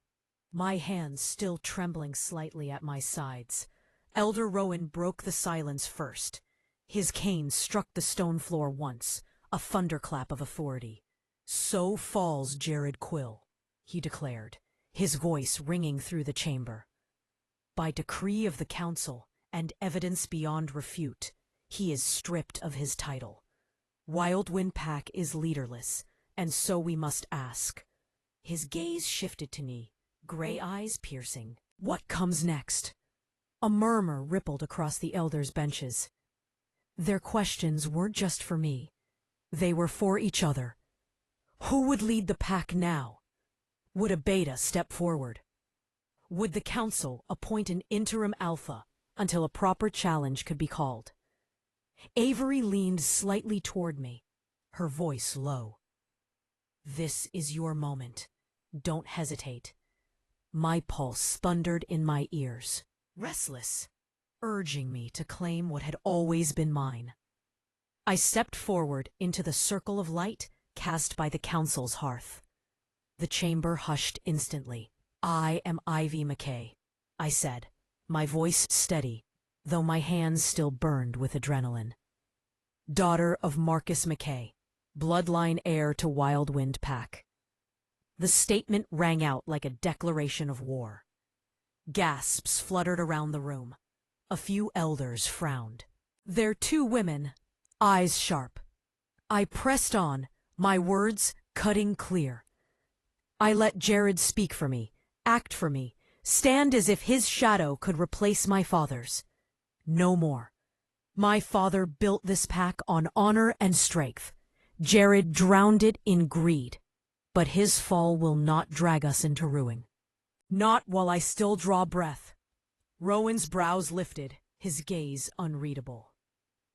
my hands still trembling slightly at my sides. Elder Rowan broke the silence first. His cane struck the stone floor once, a thunderclap of authority. "So falls Jared Quill," he declared, his voice ringing through the chamber. "By decree of the council and evidence beyond refute, he is stripped of his title. Wildwind Pack is leaderless, and so we must ask." His gaze shifted to me, gray eyes piercing. "What comes next?" A murmur rippled across the elders' benches. Their questions weren't just for me. They were for each other. Who would lead the pack now? Would a beta step forward? Would the council appoint an interim alpha until a proper challenge could be called? Avery leaned slightly toward me, her voice low. "This is your moment. Don't hesitate." My pulse thundered in my ears, restless, urging me to claim what had always been mine. I stepped forward into the circle of light cast by the council's hearth. The chamber hushed instantly. "I am Ivy McKay," I said, my voice steady, though my hands still burned with adrenaline. "Daughter of Marcus McKay, bloodline heir to Wildwind Pack." The statement rang out like a declaration of war. Gasps fluttered around the room. A few elders frowned. Their two women, eyes sharp. I pressed on, my words cutting clear. I let Jared speak for me, act for me, stand as if his shadow could replace my father's. No more. My father built this pack on honor and strength. Jared drowned it in greed. But his fall will not drag us into ruin. Not while I still draw breath. Rowan's brows lifted, his gaze unreadable.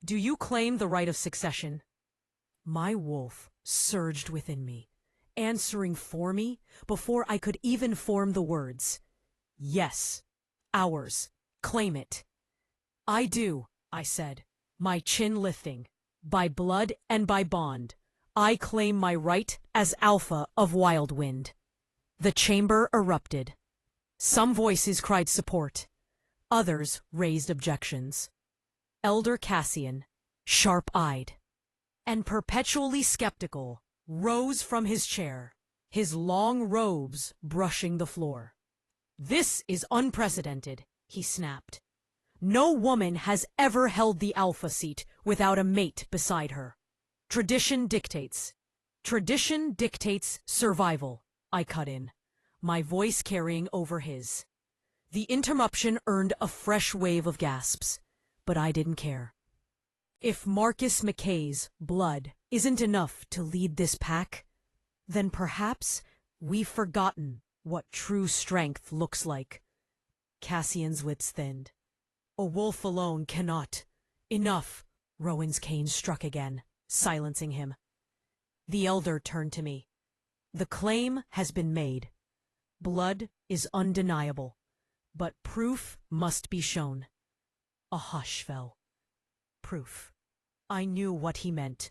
"Do you claim the right of succession?" My wolf surged within me, answering for me before I could even form the words. "Yes, ours. Claim it." "I do," I said, my chin lifting. "By blood and by bond, I claim my right as Alpha of Wildwind." The chamber erupted. Some voices cried support. Others raised objections. Elder Cassian, sharp-eyed and perpetually skeptical, rose from his chair, his long robes brushing the floor. "This is unprecedented," he snapped. "No woman has ever held the Alpha seat without a mate beside her. Tradition dictates. Tradition dictates survival," I cut in, my voice carrying over his. The interruption earned a fresh wave of gasps, but I didn't care. If Marcus McKay's blood isn't enough to lead this pack, then perhaps we've forgotten what true strength looks like. Cassian's lips thinned. "A wolf alone cannot." "Enough!" Rowan's cane struck again, silencing him. The elder turned to me. "The claim has been made. Blood is undeniable, but proof must be shown." A hush fell. Proof. I knew what he meant.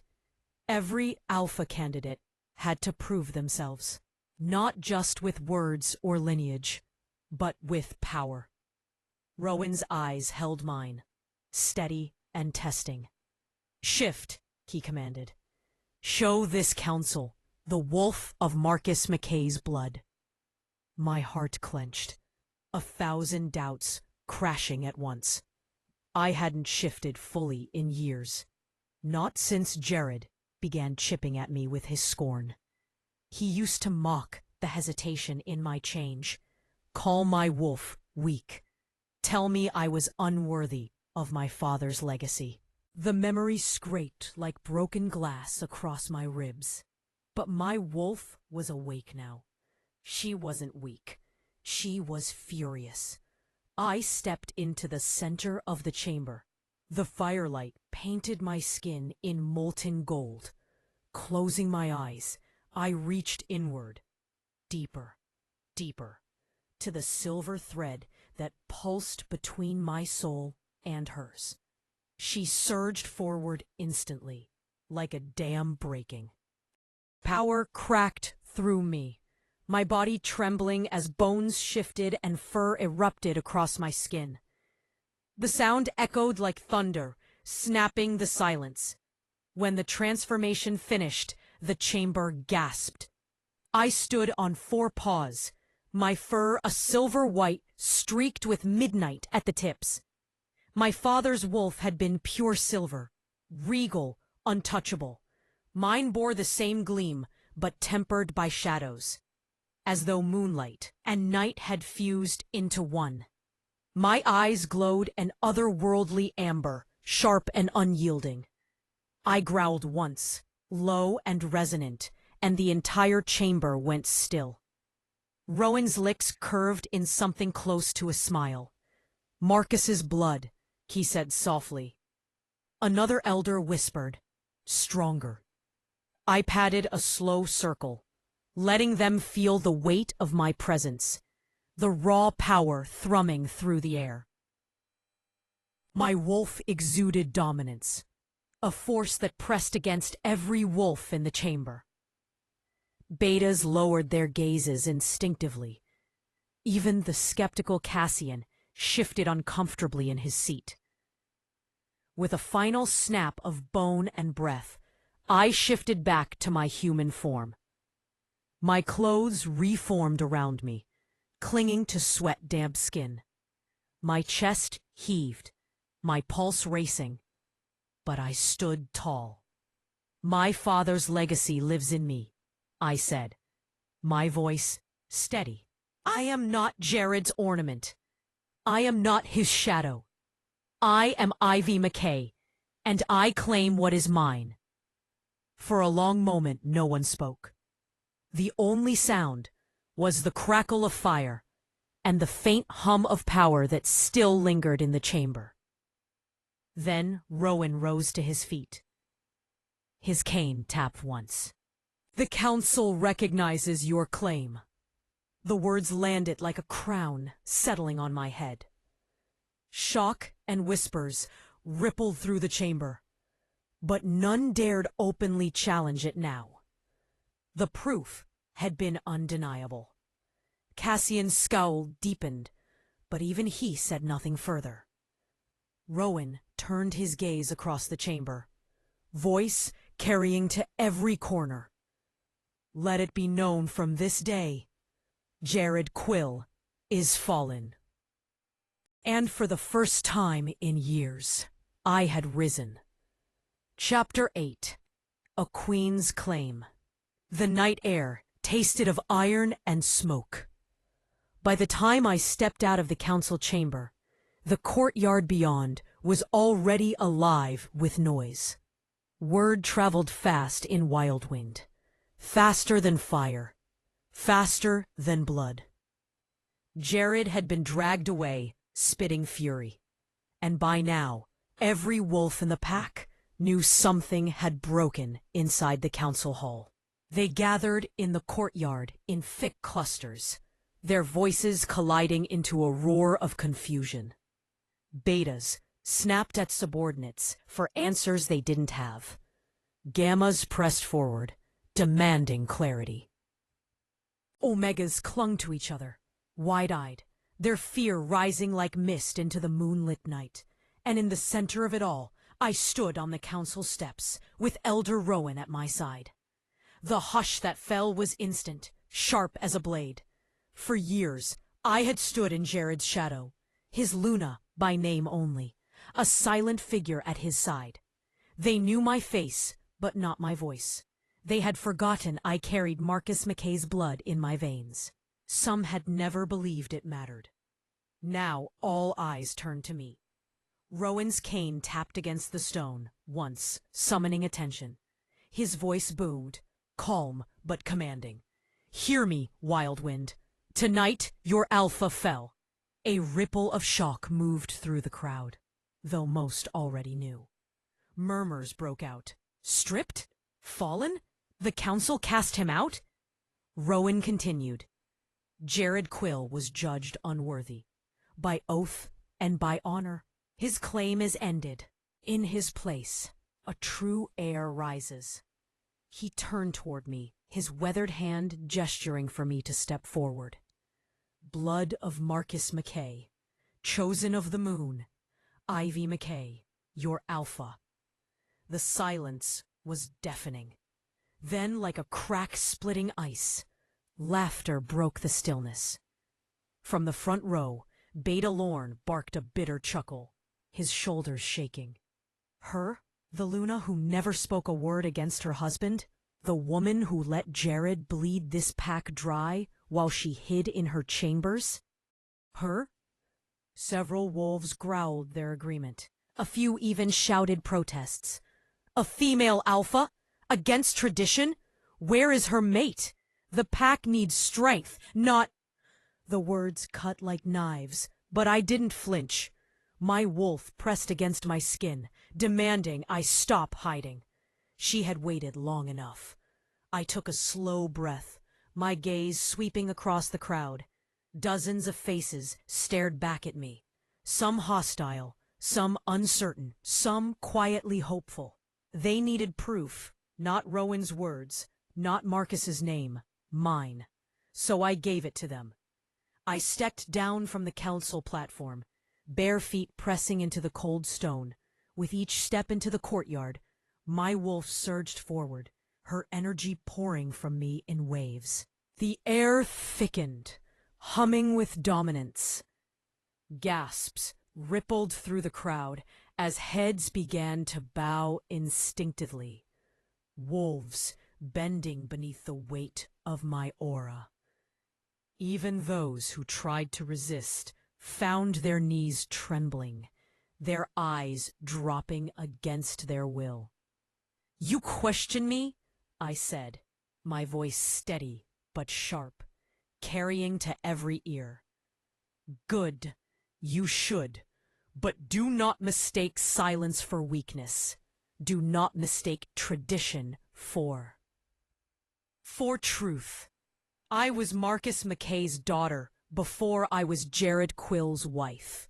Every Alpha candidate had to prove themselves, not just with words or lineage, but with power. Rowan's eyes held mine, steady and testing. "Shift," he commanded. "Show this council the wolf of Marcus McKay's blood." My heart clenched, 1,000 doubts crashing at once. I hadn't shifted fully in years, not since Jared began chipping at me with his scorn. He used to mock the hesitation in my change, call my wolf weak, tell me I was unworthy of my father's legacy. The memory scraped like broken glass across my ribs. But my wolf was awake now. She wasn't weak. She was furious. I stepped into the center of the chamber. The firelight painted my skin in molten gold. Closing my eyes, I reached inward, deeper, deeper, to the silver thread that pulsed between my soul and hers. She surged forward instantly, like a dam breaking. Power cracked through me, my body trembling as bones shifted and fur erupted across my skin. The sound echoed like thunder, snapping the silence. When the transformation finished, the chamber gasped. I stood on 4 paws, my fur a silver white streaked with midnight at the tips. My father's wolf had been pure silver, regal, untouchable. Mine bore the same gleam, but tempered by shadows, as though moonlight and night had fused into one. My eyes glowed an otherworldly amber, sharp and unyielding. I growled once, low and resonant, and the entire chamber went still. Rowan's lips curved in something close to a smile. "Marcus's blood," he said softly. Another elder whispered, "Stronger." I patted a slow circle, letting them feel the weight of my presence, the raw power thrumming through the air. My wolf exuded dominance, a force that pressed against every wolf in the chamber. Betas lowered their gazes instinctively. Even the skeptical Cassian shifted uncomfortably in his seat. With a final snap of bone and breath, I shifted back to my human form. My clothes reformed around me, clinging to sweat-damp skin. My chest heaved, my pulse racing, but I stood tall. "My father's legacy lives in me," I said, my voice steady. "I am not Jared's ornament. I am not his shadow. I am Ivy McKay, and I claim what is mine." For a long moment, no one spoke. The only sound was the crackle of fire and the faint hum of power that still lingered in the chamber. Then Rowan rose to his feet. His cane tapped once. "The council recognizes your claim." The words landed like a crown settling on my head. Shock and whispers rippled through the chamber, but none dared openly challenge it now. The proof had been undeniable. Cassian's scowl deepened, but even he said nothing further. Rowan turned his gaze across the chamber, voice carrying to every corner. "Let it be known from this day, Jared Quill is fallen." And for the first time in years, I had risen. Chapter 8. A Queen's Claim. The night air tasted of iron and smoke. By the time I stepped out of the council chamber, the courtyard beyond was already alive with noise. Word traveled fast in Wildwind, faster than fire, faster than blood. Jared had been dragged away, spitting fury, and by now, every wolf in the pack knew something had broken inside the council hall. They gathered in the courtyard in thick clusters, their voices colliding into a roar of confusion. Betas snapped at subordinates for answers they didn't have. Gammas pressed forward, demanding clarity. Omegas clung to each other, wide-eyed, their fear rising like mist into the moonlit night. And in the center of it all, I stood on the council steps, with Elder Rowan at my side. The hush that fell was instant, sharp as a blade. For years, I had stood in Jared's shadow, his Luna by name only, a silent figure at his side. They knew my face, but not my voice. They had forgotten I carried Marcus McKay's blood in my veins. Some had never believed it mattered. Now all eyes turned to me. Rowan's cane tapped against the stone, once, summoning attention. His voice boomed, calm but commanding. "Hear me, Wild Wind. Tonight your alpha fell." A ripple of shock moved through the crowd, though most already knew. Murmurs broke out. Stripped? Fallen? The council cast him out? Rowan continued. Jared Quill was judged unworthy. By oath and by honor, his claim is ended. In his place, a true heir rises. He turned toward me, his weathered hand gesturing for me to step forward. Blood of Marcus McKay, chosen of the moon, Ivy McKay, your alpha. The silence was deafening. Then, like a crack splitting ice, laughter broke the stillness. From the front row, Beta Lorne barked a bitter chuckle, his shoulders shaking. Her, the Luna who never spoke a word against her husband, the woman who let Jared bleed this pack dry while she hid in her chambers? Her? Several wolves growled their agreement. A few even shouted protests. A female alpha? Against tradition? Where is her mate? The pack needs strength, not... The words cut like knives, but I didn't flinch. My wolf pressed against my skin, demanding I stop hiding. She had waited long enough. I took a slow breath, my gaze sweeping across the crowd. Dozens of faces stared back at me, some hostile, some uncertain, some quietly hopeful. They needed proof, not Rowan's words, not Marcus's name, mine. So I gave it to them. I stepped down from the council platform, bare feet pressing into the cold stone. With each step into the courtyard, my wolf surged forward, her energy pouring from me in waves. The air thickened, humming with dominance. Gasps rippled through the crowd as heads began to bow instinctively. Wolves bending beneath the weight of my aura. Even those who tried to resist found their knees trembling, their eyes dropping against their will. "You question me?" I said, my voice steady but sharp, carrying to every ear. "Good, you should, but do not mistake silence for weakness. Do not mistake tradition for truth. I was Marcus McKay's daughter before I was Jared Quill's wife.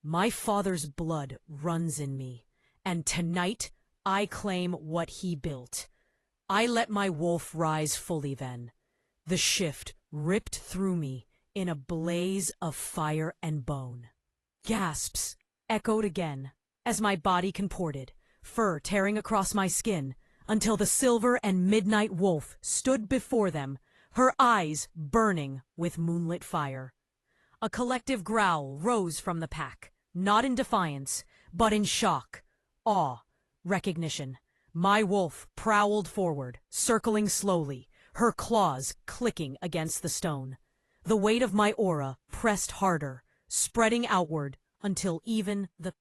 My father's blood runs in me, and tonight I claim what he built. I let my wolf rise fully then. The shift ripped through me in a blaze of fire and bone." Gasps echoed again as my body contorted, fur tearing across my skin, until the silver and midnight wolf stood before them, her eyes burning with moonlit fire. A collective growl rose from the pack, not in defiance, but in shock, awe, recognition. My wolf prowled forward, circling slowly, her claws clicking against the stone. The weight of my aura pressed harder, spreading outward until even the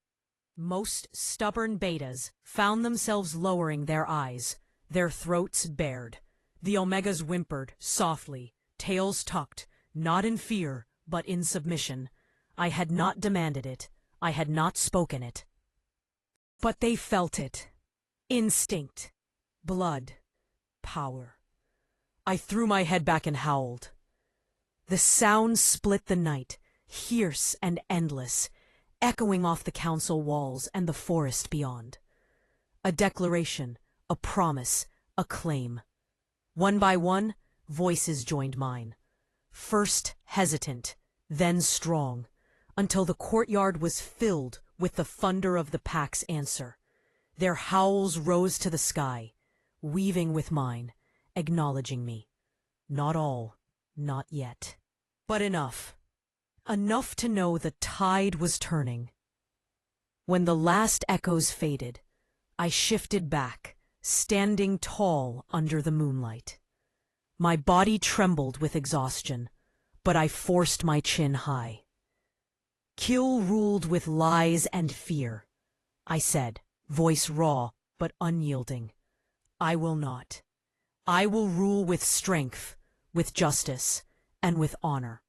most stubborn betas found themselves lowering their eyes, their throats bared. The omegas whimpered softly, tails tucked, not in fear, but in submission. I had not demanded it. I had not spoken it. But they felt it. Instinct. Blood. Power. I threw my head back and howled. The sound split the night, fierce and endless, echoing off the council walls and the forest beyond. A declaration, a promise, a claim. One by one, voices joined mine. First hesitant, then strong, until the courtyard was filled with the thunder of the pack's answer. Their howls rose to the sky, weaving with mine, acknowledging me. Not all, not yet. But enough. Enough to know the tide was turning. When the last echoes faded, I shifted back, standing tall under the moonlight. My body trembled with exhaustion, but I forced my chin high. Kill ruled with lies and fear. I said, voice raw but unyielding. I will not. I will rule with strength, with justice, and with honor.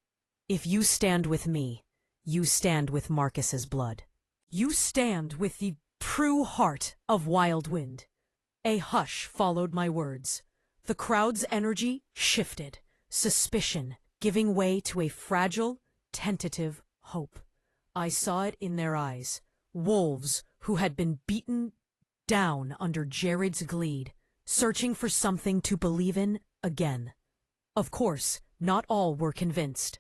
If you stand with me, you stand with Marcus's blood. You stand with the true heart of Wild Wind. A hush followed my words. The crowd's energy shifted, suspicion giving way to a fragile, tentative hope. I saw it in their eyes. Wolves who had been beaten down under Jared's glede, searching for something to believe in again. Of course, not all were convinced.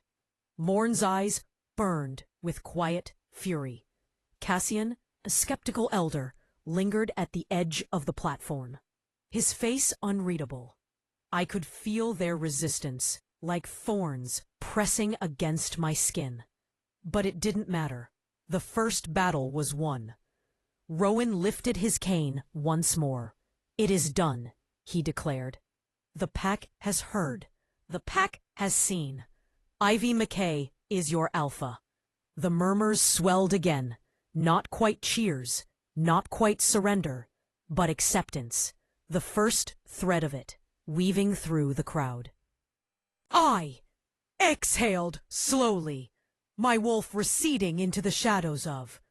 Lorne's eyes burned with quiet fury. Cassian, a skeptical elder, lingered at the edge of the platform. His face unreadable. I could feel their resistance, like thorns pressing against my skin. But it didn't matter. The first battle was won. Rowan lifted his cane once more. It is done, he declared. The pack has heard. The pack has seen. Ivy McKay is your alpha. The murmurs swelled again. Not quite cheers, not quite surrender, but acceptance. The first thread of it, weaving through the crowd. I exhaled slowly, my wolf receding into the shadows of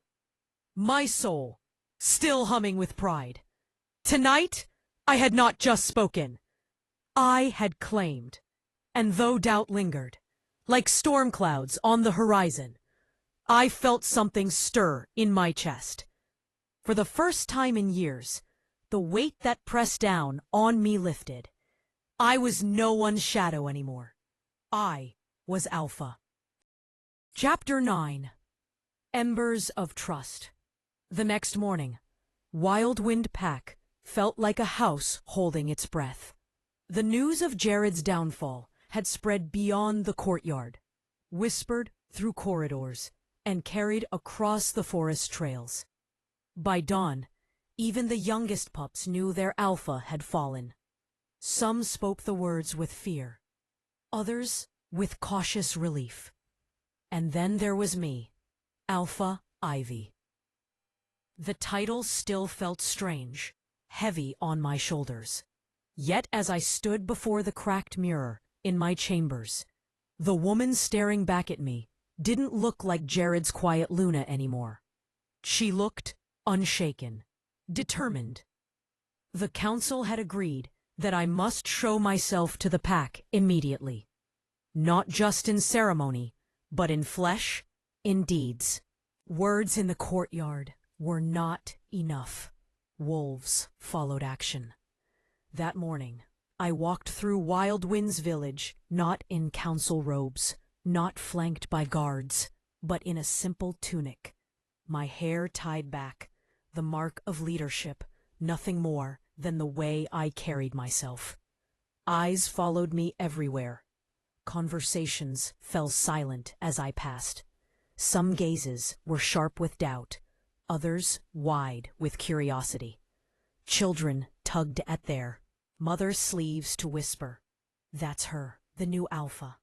my soul, still humming with pride. Tonight, I had not just spoken. I had claimed. And though doubt lingered, like storm clouds on the horizon, I felt something stir in my chest. For the first time in years, the weight that pressed down on me lifted. I was no one's shadow anymore. I was Alpha. Chapter 9. Embers of Trust. The next morning, Wild Wind Pack felt like a house holding its breath. The news of Jared's downfall had spread beyond the courtyard, whispered through corridors, and carried across the forest trails. By dawn, even the youngest pups knew their alpha had fallen. Some spoke the words with fear, others with cautious relief. And then there was me, Alpha Ivy. The title still felt strange, heavy on my shoulders. Yet as I stood before the cracked mirror in my chambers, the woman staring back at me didn't look like Jared's quiet Luna anymore. She looked unshaken, determined. The council had agreed that I must show myself to the pack immediately. Not just in ceremony, but in flesh, in deeds. Words in the courtyard were not enough. Wolves followed action. That morning, I walked through Wild Wind's village, not in council robes, not flanked by guards, but in a simple tunic. My hair tied back, the mark of leadership, nothing more than the way I carried myself. Eyes followed me everywhere. Conversations fell silent as I passed. Some gazes were sharp with doubt, others wide with curiosity. Children tugged at their mother's sleeves to whisper, "That's her, the new alpha."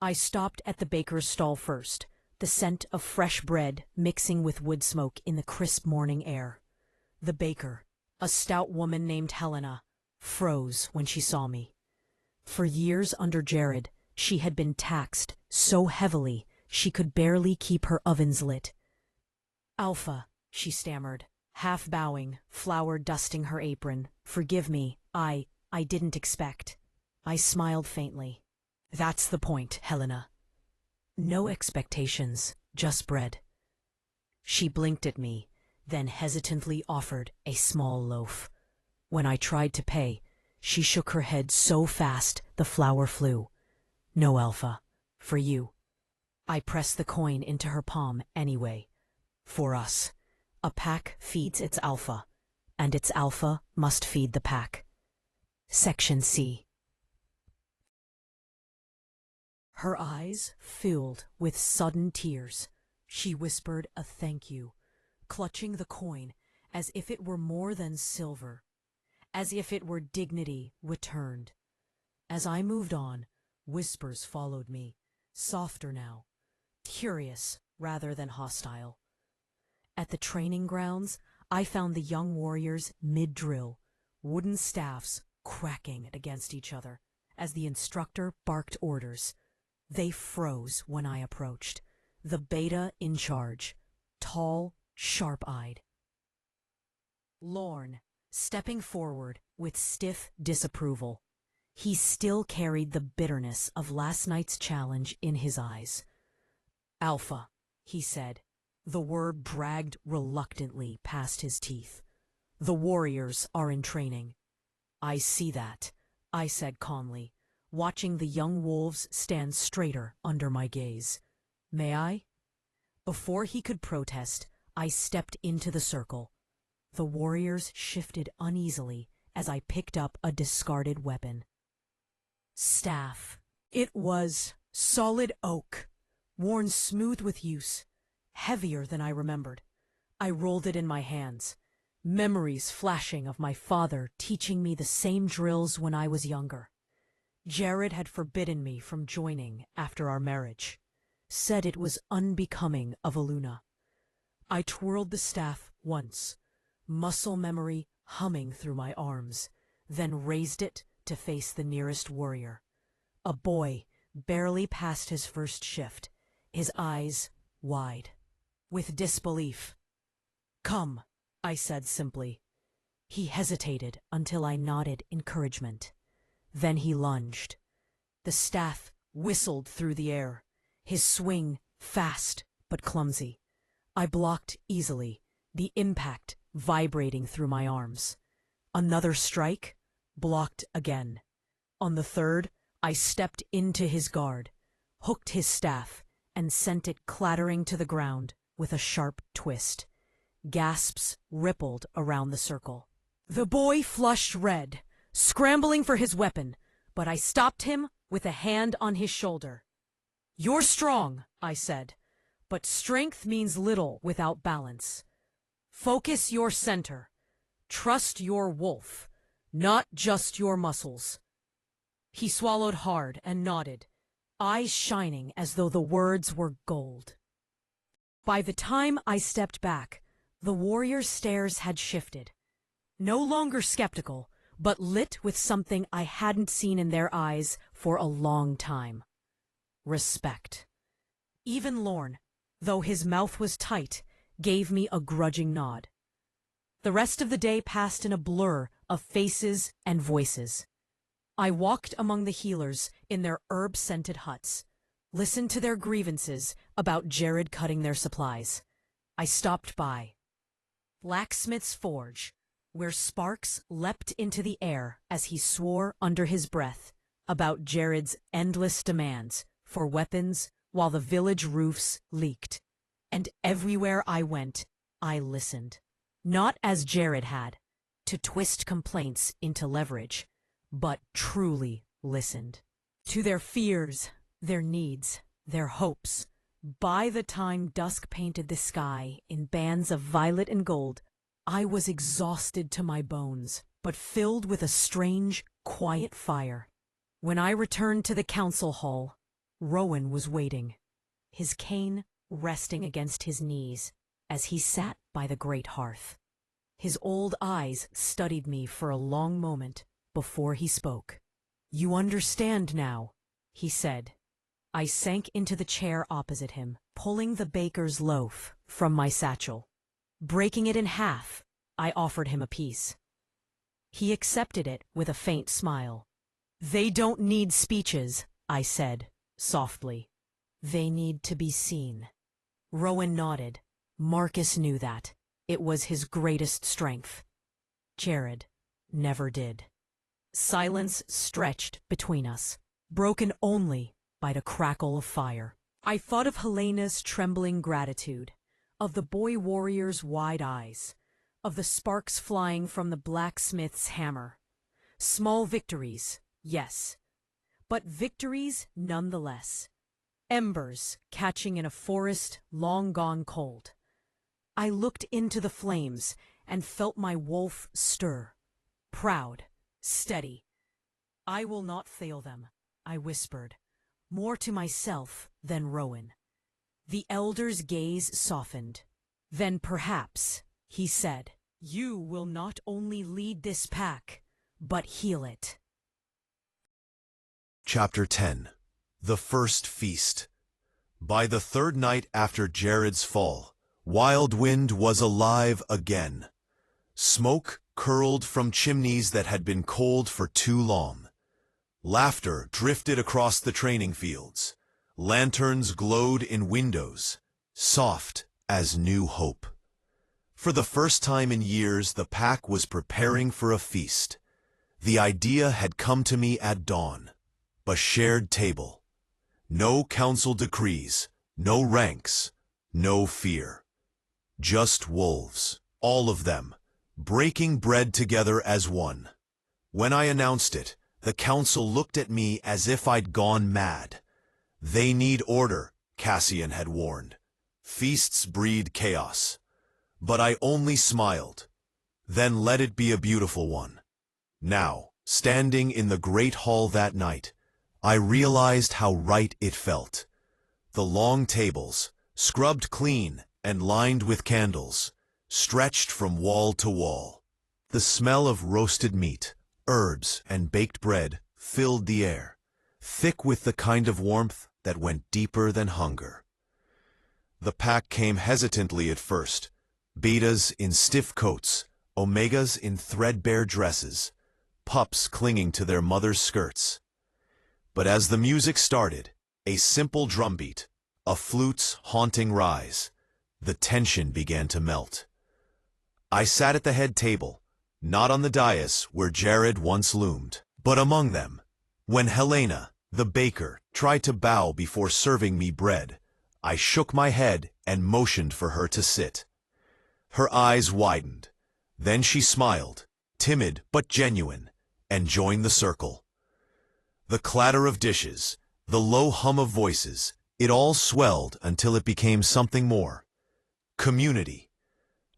I stopped at the baker's stall first, the scent of fresh bread mixing with wood smoke in the crisp morning air. The baker, a stout woman named Helena, froze when she saw me. For years under Jared, she had been taxed so heavily she could barely keep her ovens lit. "Alpha," she stammered, half bowing, flour dusting her apron. "Forgive me, I didn't expect." I smiled faintly. "That's the point, Helena. No expectations, just bread." She blinked at me, then hesitantly offered a small loaf. When I tried to pay, she shook her head so fast the flour flew. "No, Alpha, for you." I pressed the coin into her palm anyway. For us, a pack feeds its alpha, and its alpha must feed the pack. Section C. Her eyes filled with sudden tears. She whispered a thank you, clutching the coin as if it were more than silver, as if it were dignity returned. As I moved on, whispers followed me, softer now, curious, rather than hostile. At the training grounds, I found the young warriors mid-drill, wooden staffs cracking against each other as the instructor barked orders. They froze when I approached, the beta in charge, tall, sharp-eyed. Lorne, stepping forward with stiff disapproval. He still carried the bitterness of last night's challenge in his eyes. "Alpha," he said. The word dragged reluctantly past his teeth. "The warriors are in training." "I see that," I said calmly, watching the young wolves stand straighter under my gaze. "May I?" Before he could protest, I stepped into the circle. The warriors shifted uneasily as I picked up a discarded weapon. Staff. It was solid oak, worn smooth with use, heavier than I remembered. I rolled it in my hands, memories flashing of my father teaching me the same drills when I was younger. Jared had forbidden me from joining after our marriage, said it was unbecoming of a Luna. I twirled the staff once, muscle memory humming through my arms, then raised it to face the nearest warrior. A boy, barely past his first shift, his eyes wide, with disbelief. "Come," I said simply. He hesitated until I nodded encouragement. Then he lunged. The staff whistled through the air, his swing fast but clumsy. I blocked easily, the impact vibrating through my arms. Another strike, blocked again. On the third, I stepped into his guard, hooked his staff, and sent it clattering to the ground with a sharp twist. Gasps rippled around the circle. The boy flushed red, scrambling for his weapon, but I stopped him with a hand on his shoulder. "You're strong," I said, "but strength means little without balance. Focus your center. Trust your wolf, not just your muscles." He swallowed hard and nodded, eyes shining as though the words were gold. By the time I stepped back, the warrior's stares had shifted. No longer skeptical, but lit with something I hadn't seen in their eyes for a long time. Respect. Even Lorne, though his mouth was tight, gave me a grudging nod. The rest of the day passed in a blur of faces and voices. I walked among the healers in their herb-scented huts, listened to their grievances about Jared cutting their supplies. I stopped by Blacksmith's Forge, where sparks leapt into the air as he swore under his breath about Jared's endless demands for weapons while the village roofs leaked. And everywhere I went, I listened. Not as Jared had, to twist complaints into leverage, but truly listened. To their fears, their needs, their hopes. By the time dusk painted the sky in bands of violet and gold, I was exhausted to my bones, but filled with a strange, quiet fire. When I returned to the council hall, Rowan was waiting, his cane resting against his knees as he sat by the great hearth. His old eyes studied me for a long moment before he spoke. "You understand now," he said. I sank into the chair opposite him, pulling the baker's loaf from my satchel. Breaking it in half, I offered him a piece. He accepted it with a faint smile. "They don't need speeches," I said, softly. "They need to be seen." Rowan nodded. Marcus knew that. It was his greatest strength. Jared never did. Silence stretched between us, broken only by the crackle of fire. I thought of Helena's trembling gratitude, of the boy warrior's wide eyes, of the sparks flying from the blacksmith's hammer. Small victories, yes, but victories nonetheless. Embers catching in a forest long gone cold. I looked into the flames and felt my wolf stir, proud, steady. "I will not fail them," I whispered, more to myself than Rowan. The elder's gaze softened. Then perhaps, he said, you will not only lead this pack, but heal it. Chapter 10. The First Feast. By the third night after Jared's fall, Wild Wind was alive again. Smoke curled from chimneys that had been cold for too long. Laughter drifted across the training fields. Lanterns glowed in windows, soft as new hope. For the first time in years, the pack was preparing for a feast. The idea had come to me at dawn. A shared table. No council decrees, no ranks, no fear. Just wolves, all of them, breaking bread together as one. When I announced it, the council looked at me as if I'd gone mad. They need order, Cassian had warned. Feasts breed chaos. But I only smiled. Then let it be a beautiful one. Now, standing in the great hall that night, I realized how right it felt. The long tables, scrubbed clean and lined with candles, stretched from wall to wall. The smell of roasted meat, herbs, and baked bread filled the air, thick with the kind of warmth that went deeper than hunger. The pack came hesitantly at first, betas in stiff coats, omegas in threadbare dresses, pups clinging to their mother's skirts. But as the music started, a simple drumbeat, a flute's haunting rise, the tension began to melt. I sat at the head table, not on the dais where Jared once loomed, but among them. When Helena, the baker, tried to bow before serving me bread, I shook my head and motioned for her to sit. Her eyes widened. Then she smiled, timid but genuine, and joined the circle. The clatter of dishes, the low hum of voices, it all swelled until it became something more. Community.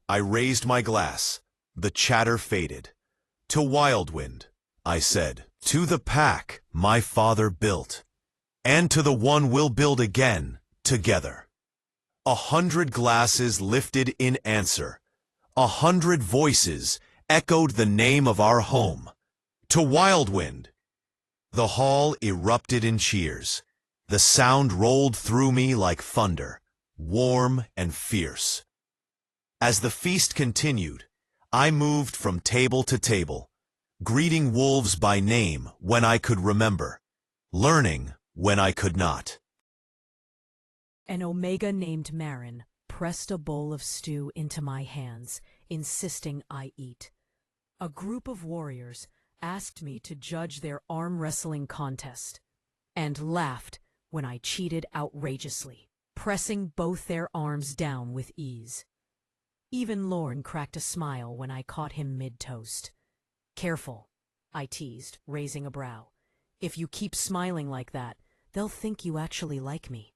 I raised my glass. The chatter faded. To Wild Wind, I said. To the pack my father built. And to the one we'll build again, together. 100 glasses lifted in answer. 100 voices echoed the name of our home. To Wild Wind. The hall erupted in cheers. The sound rolled through me like thunder, warm and fierce. As the feast continued, I moved from table to table, greeting wolves by name when I could remember, learning when I could not. An omega named Marin pressed a bowl of stew into my hands, insisting I eat. A group of warriors asked me to judge their arm wrestling contest, and laughed when I cheated outrageously, pressing both their arms down with ease. Even Lorne cracked a smile when I caught him mid-toast. Careful, I teased, raising a brow. If you keep smiling like that, they'll think you actually like me.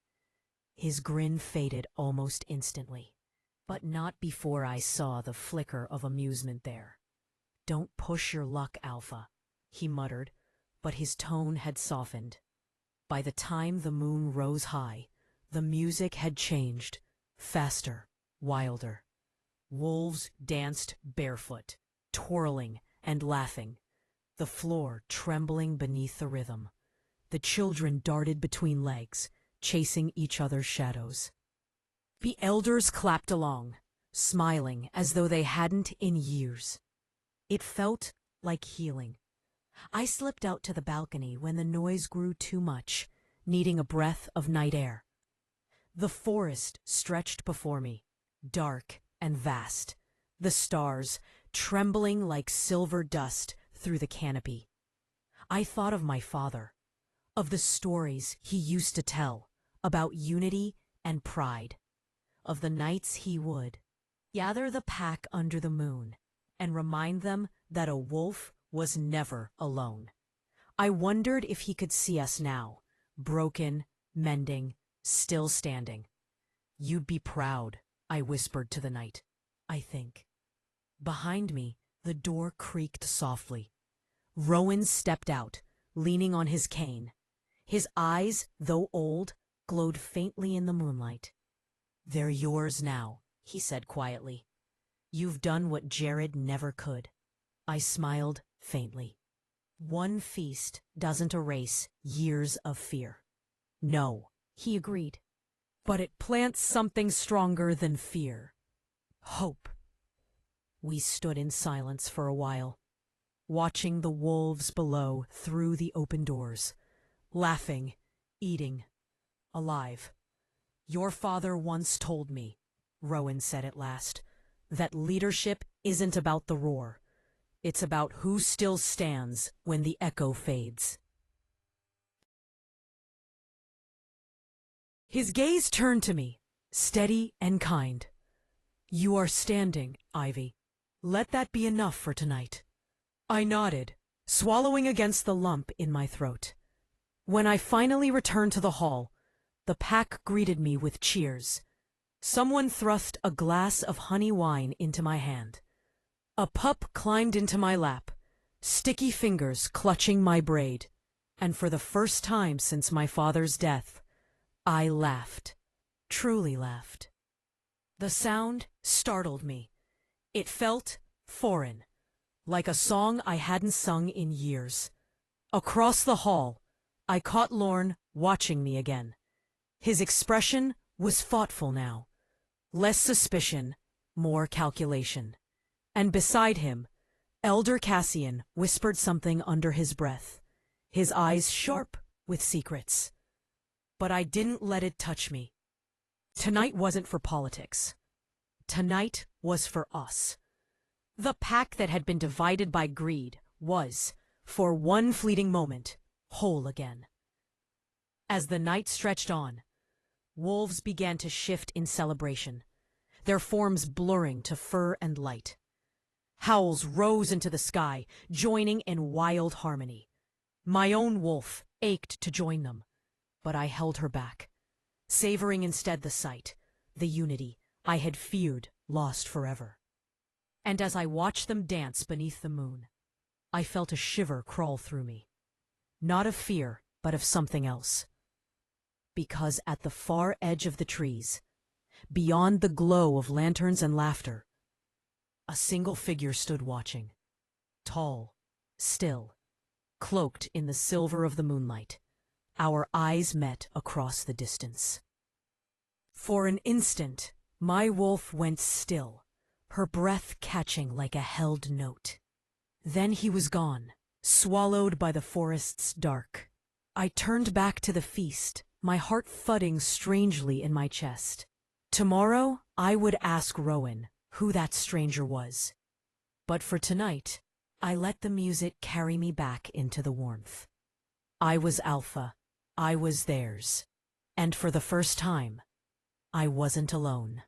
His grin faded almost instantly, but not before I saw the flicker of amusement there. Don't push your luck, Alpha, he muttered, but his tone had softened. By the time the moon rose high, the music had changed, faster, wilder. Wolves danced barefoot, twirling and laughing, the floor trembling beneath the rhythm. The children darted between legs, chasing each other's shadows. The elders clapped along, smiling as though they hadn't in years. It felt like healing. I slipped out to the balcony when the noise grew too much, needing a breath of night air. The forest stretched before me, dark and vast, the stars trembling like silver dust through the canopy. I thought of my father, of the stories he used to tell about unity and pride, of the nights he would gather the pack under the moon and remind them that a wolf was never alone. I wondered if he could see us now, broken, mending, still standing. You'd be proud, I whispered to the night, I think. Behind me, the door creaked softly. Rowan stepped out, leaning on his cane. His eyes, though old, glowed faintly in the moonlight. "They're yours now," he said quietly. "You've done what Jared never could." I smiled faintly. One feast doesn't erase years of fear. "No," he agreed. "But it plants something stronger than fear. Hope." We stood in silence for a while, watching the wolves below through the open doors, laughing, eating, alive. "Your father once told me," Rowan said at last, "that leadership isn't about the roar. It's about who still stands when the echo fades." His gaze turned to me, steady and kind. "You are standing, Ivy. Let that be enough for tonight." I nodded, swallowing against the lump in my throat. When I finally returned to the hall, the pack greeted me with cheers. Someone thrust a glass of honey wine into my hand. A pup climbed into my lap, sticky fingers clutching my braid, and for the first time since my father's death, I laughed, truly laughed. The sound startled me. It felt foreign, like a song I hadn't sung in years. Across the hall, I caught Lorne watching me again. His expression was thoughtful now. Less suspicion, more calculation. And beside him, Elder Cassian whispered something under his breath, his eyes sharp with secrets. But I didn't let it touch me. Tonight wasn't for politics. Tonight was for us. The pack that had been divided by greed was, for one fleeting moment, whole again. As the night stretched on, wolves began to shift in celebration, their forms blurring to fur and light. Howls rose into the sky, joining in wild harmony. My own wolf ached to join them, but I held her back, savoring instead the sight, the unity I had feared lost forever. And as I watched them dance beneath the moon, I felt a shiver crawl through me. Not of fear, but of something else. Because at the far edge of the trees, beyond the glow of lanterns and laughter, a single figure stood watching. Tall, still, cloaked in the silver of the moonlight. Our eyes met across the distance. For an instant, my wolf went still, her breath catching like a held note. Then he was gone, swallowed by the forest's dark. I turned back to the feast, my heart thudding strangely in my chest. Tomorrow, I would ask Rowan who that stranger was. But for tonight, I let the music carry me back into the warmth. I was Alpha. I was theirs. And for the first time, I wasn't alone.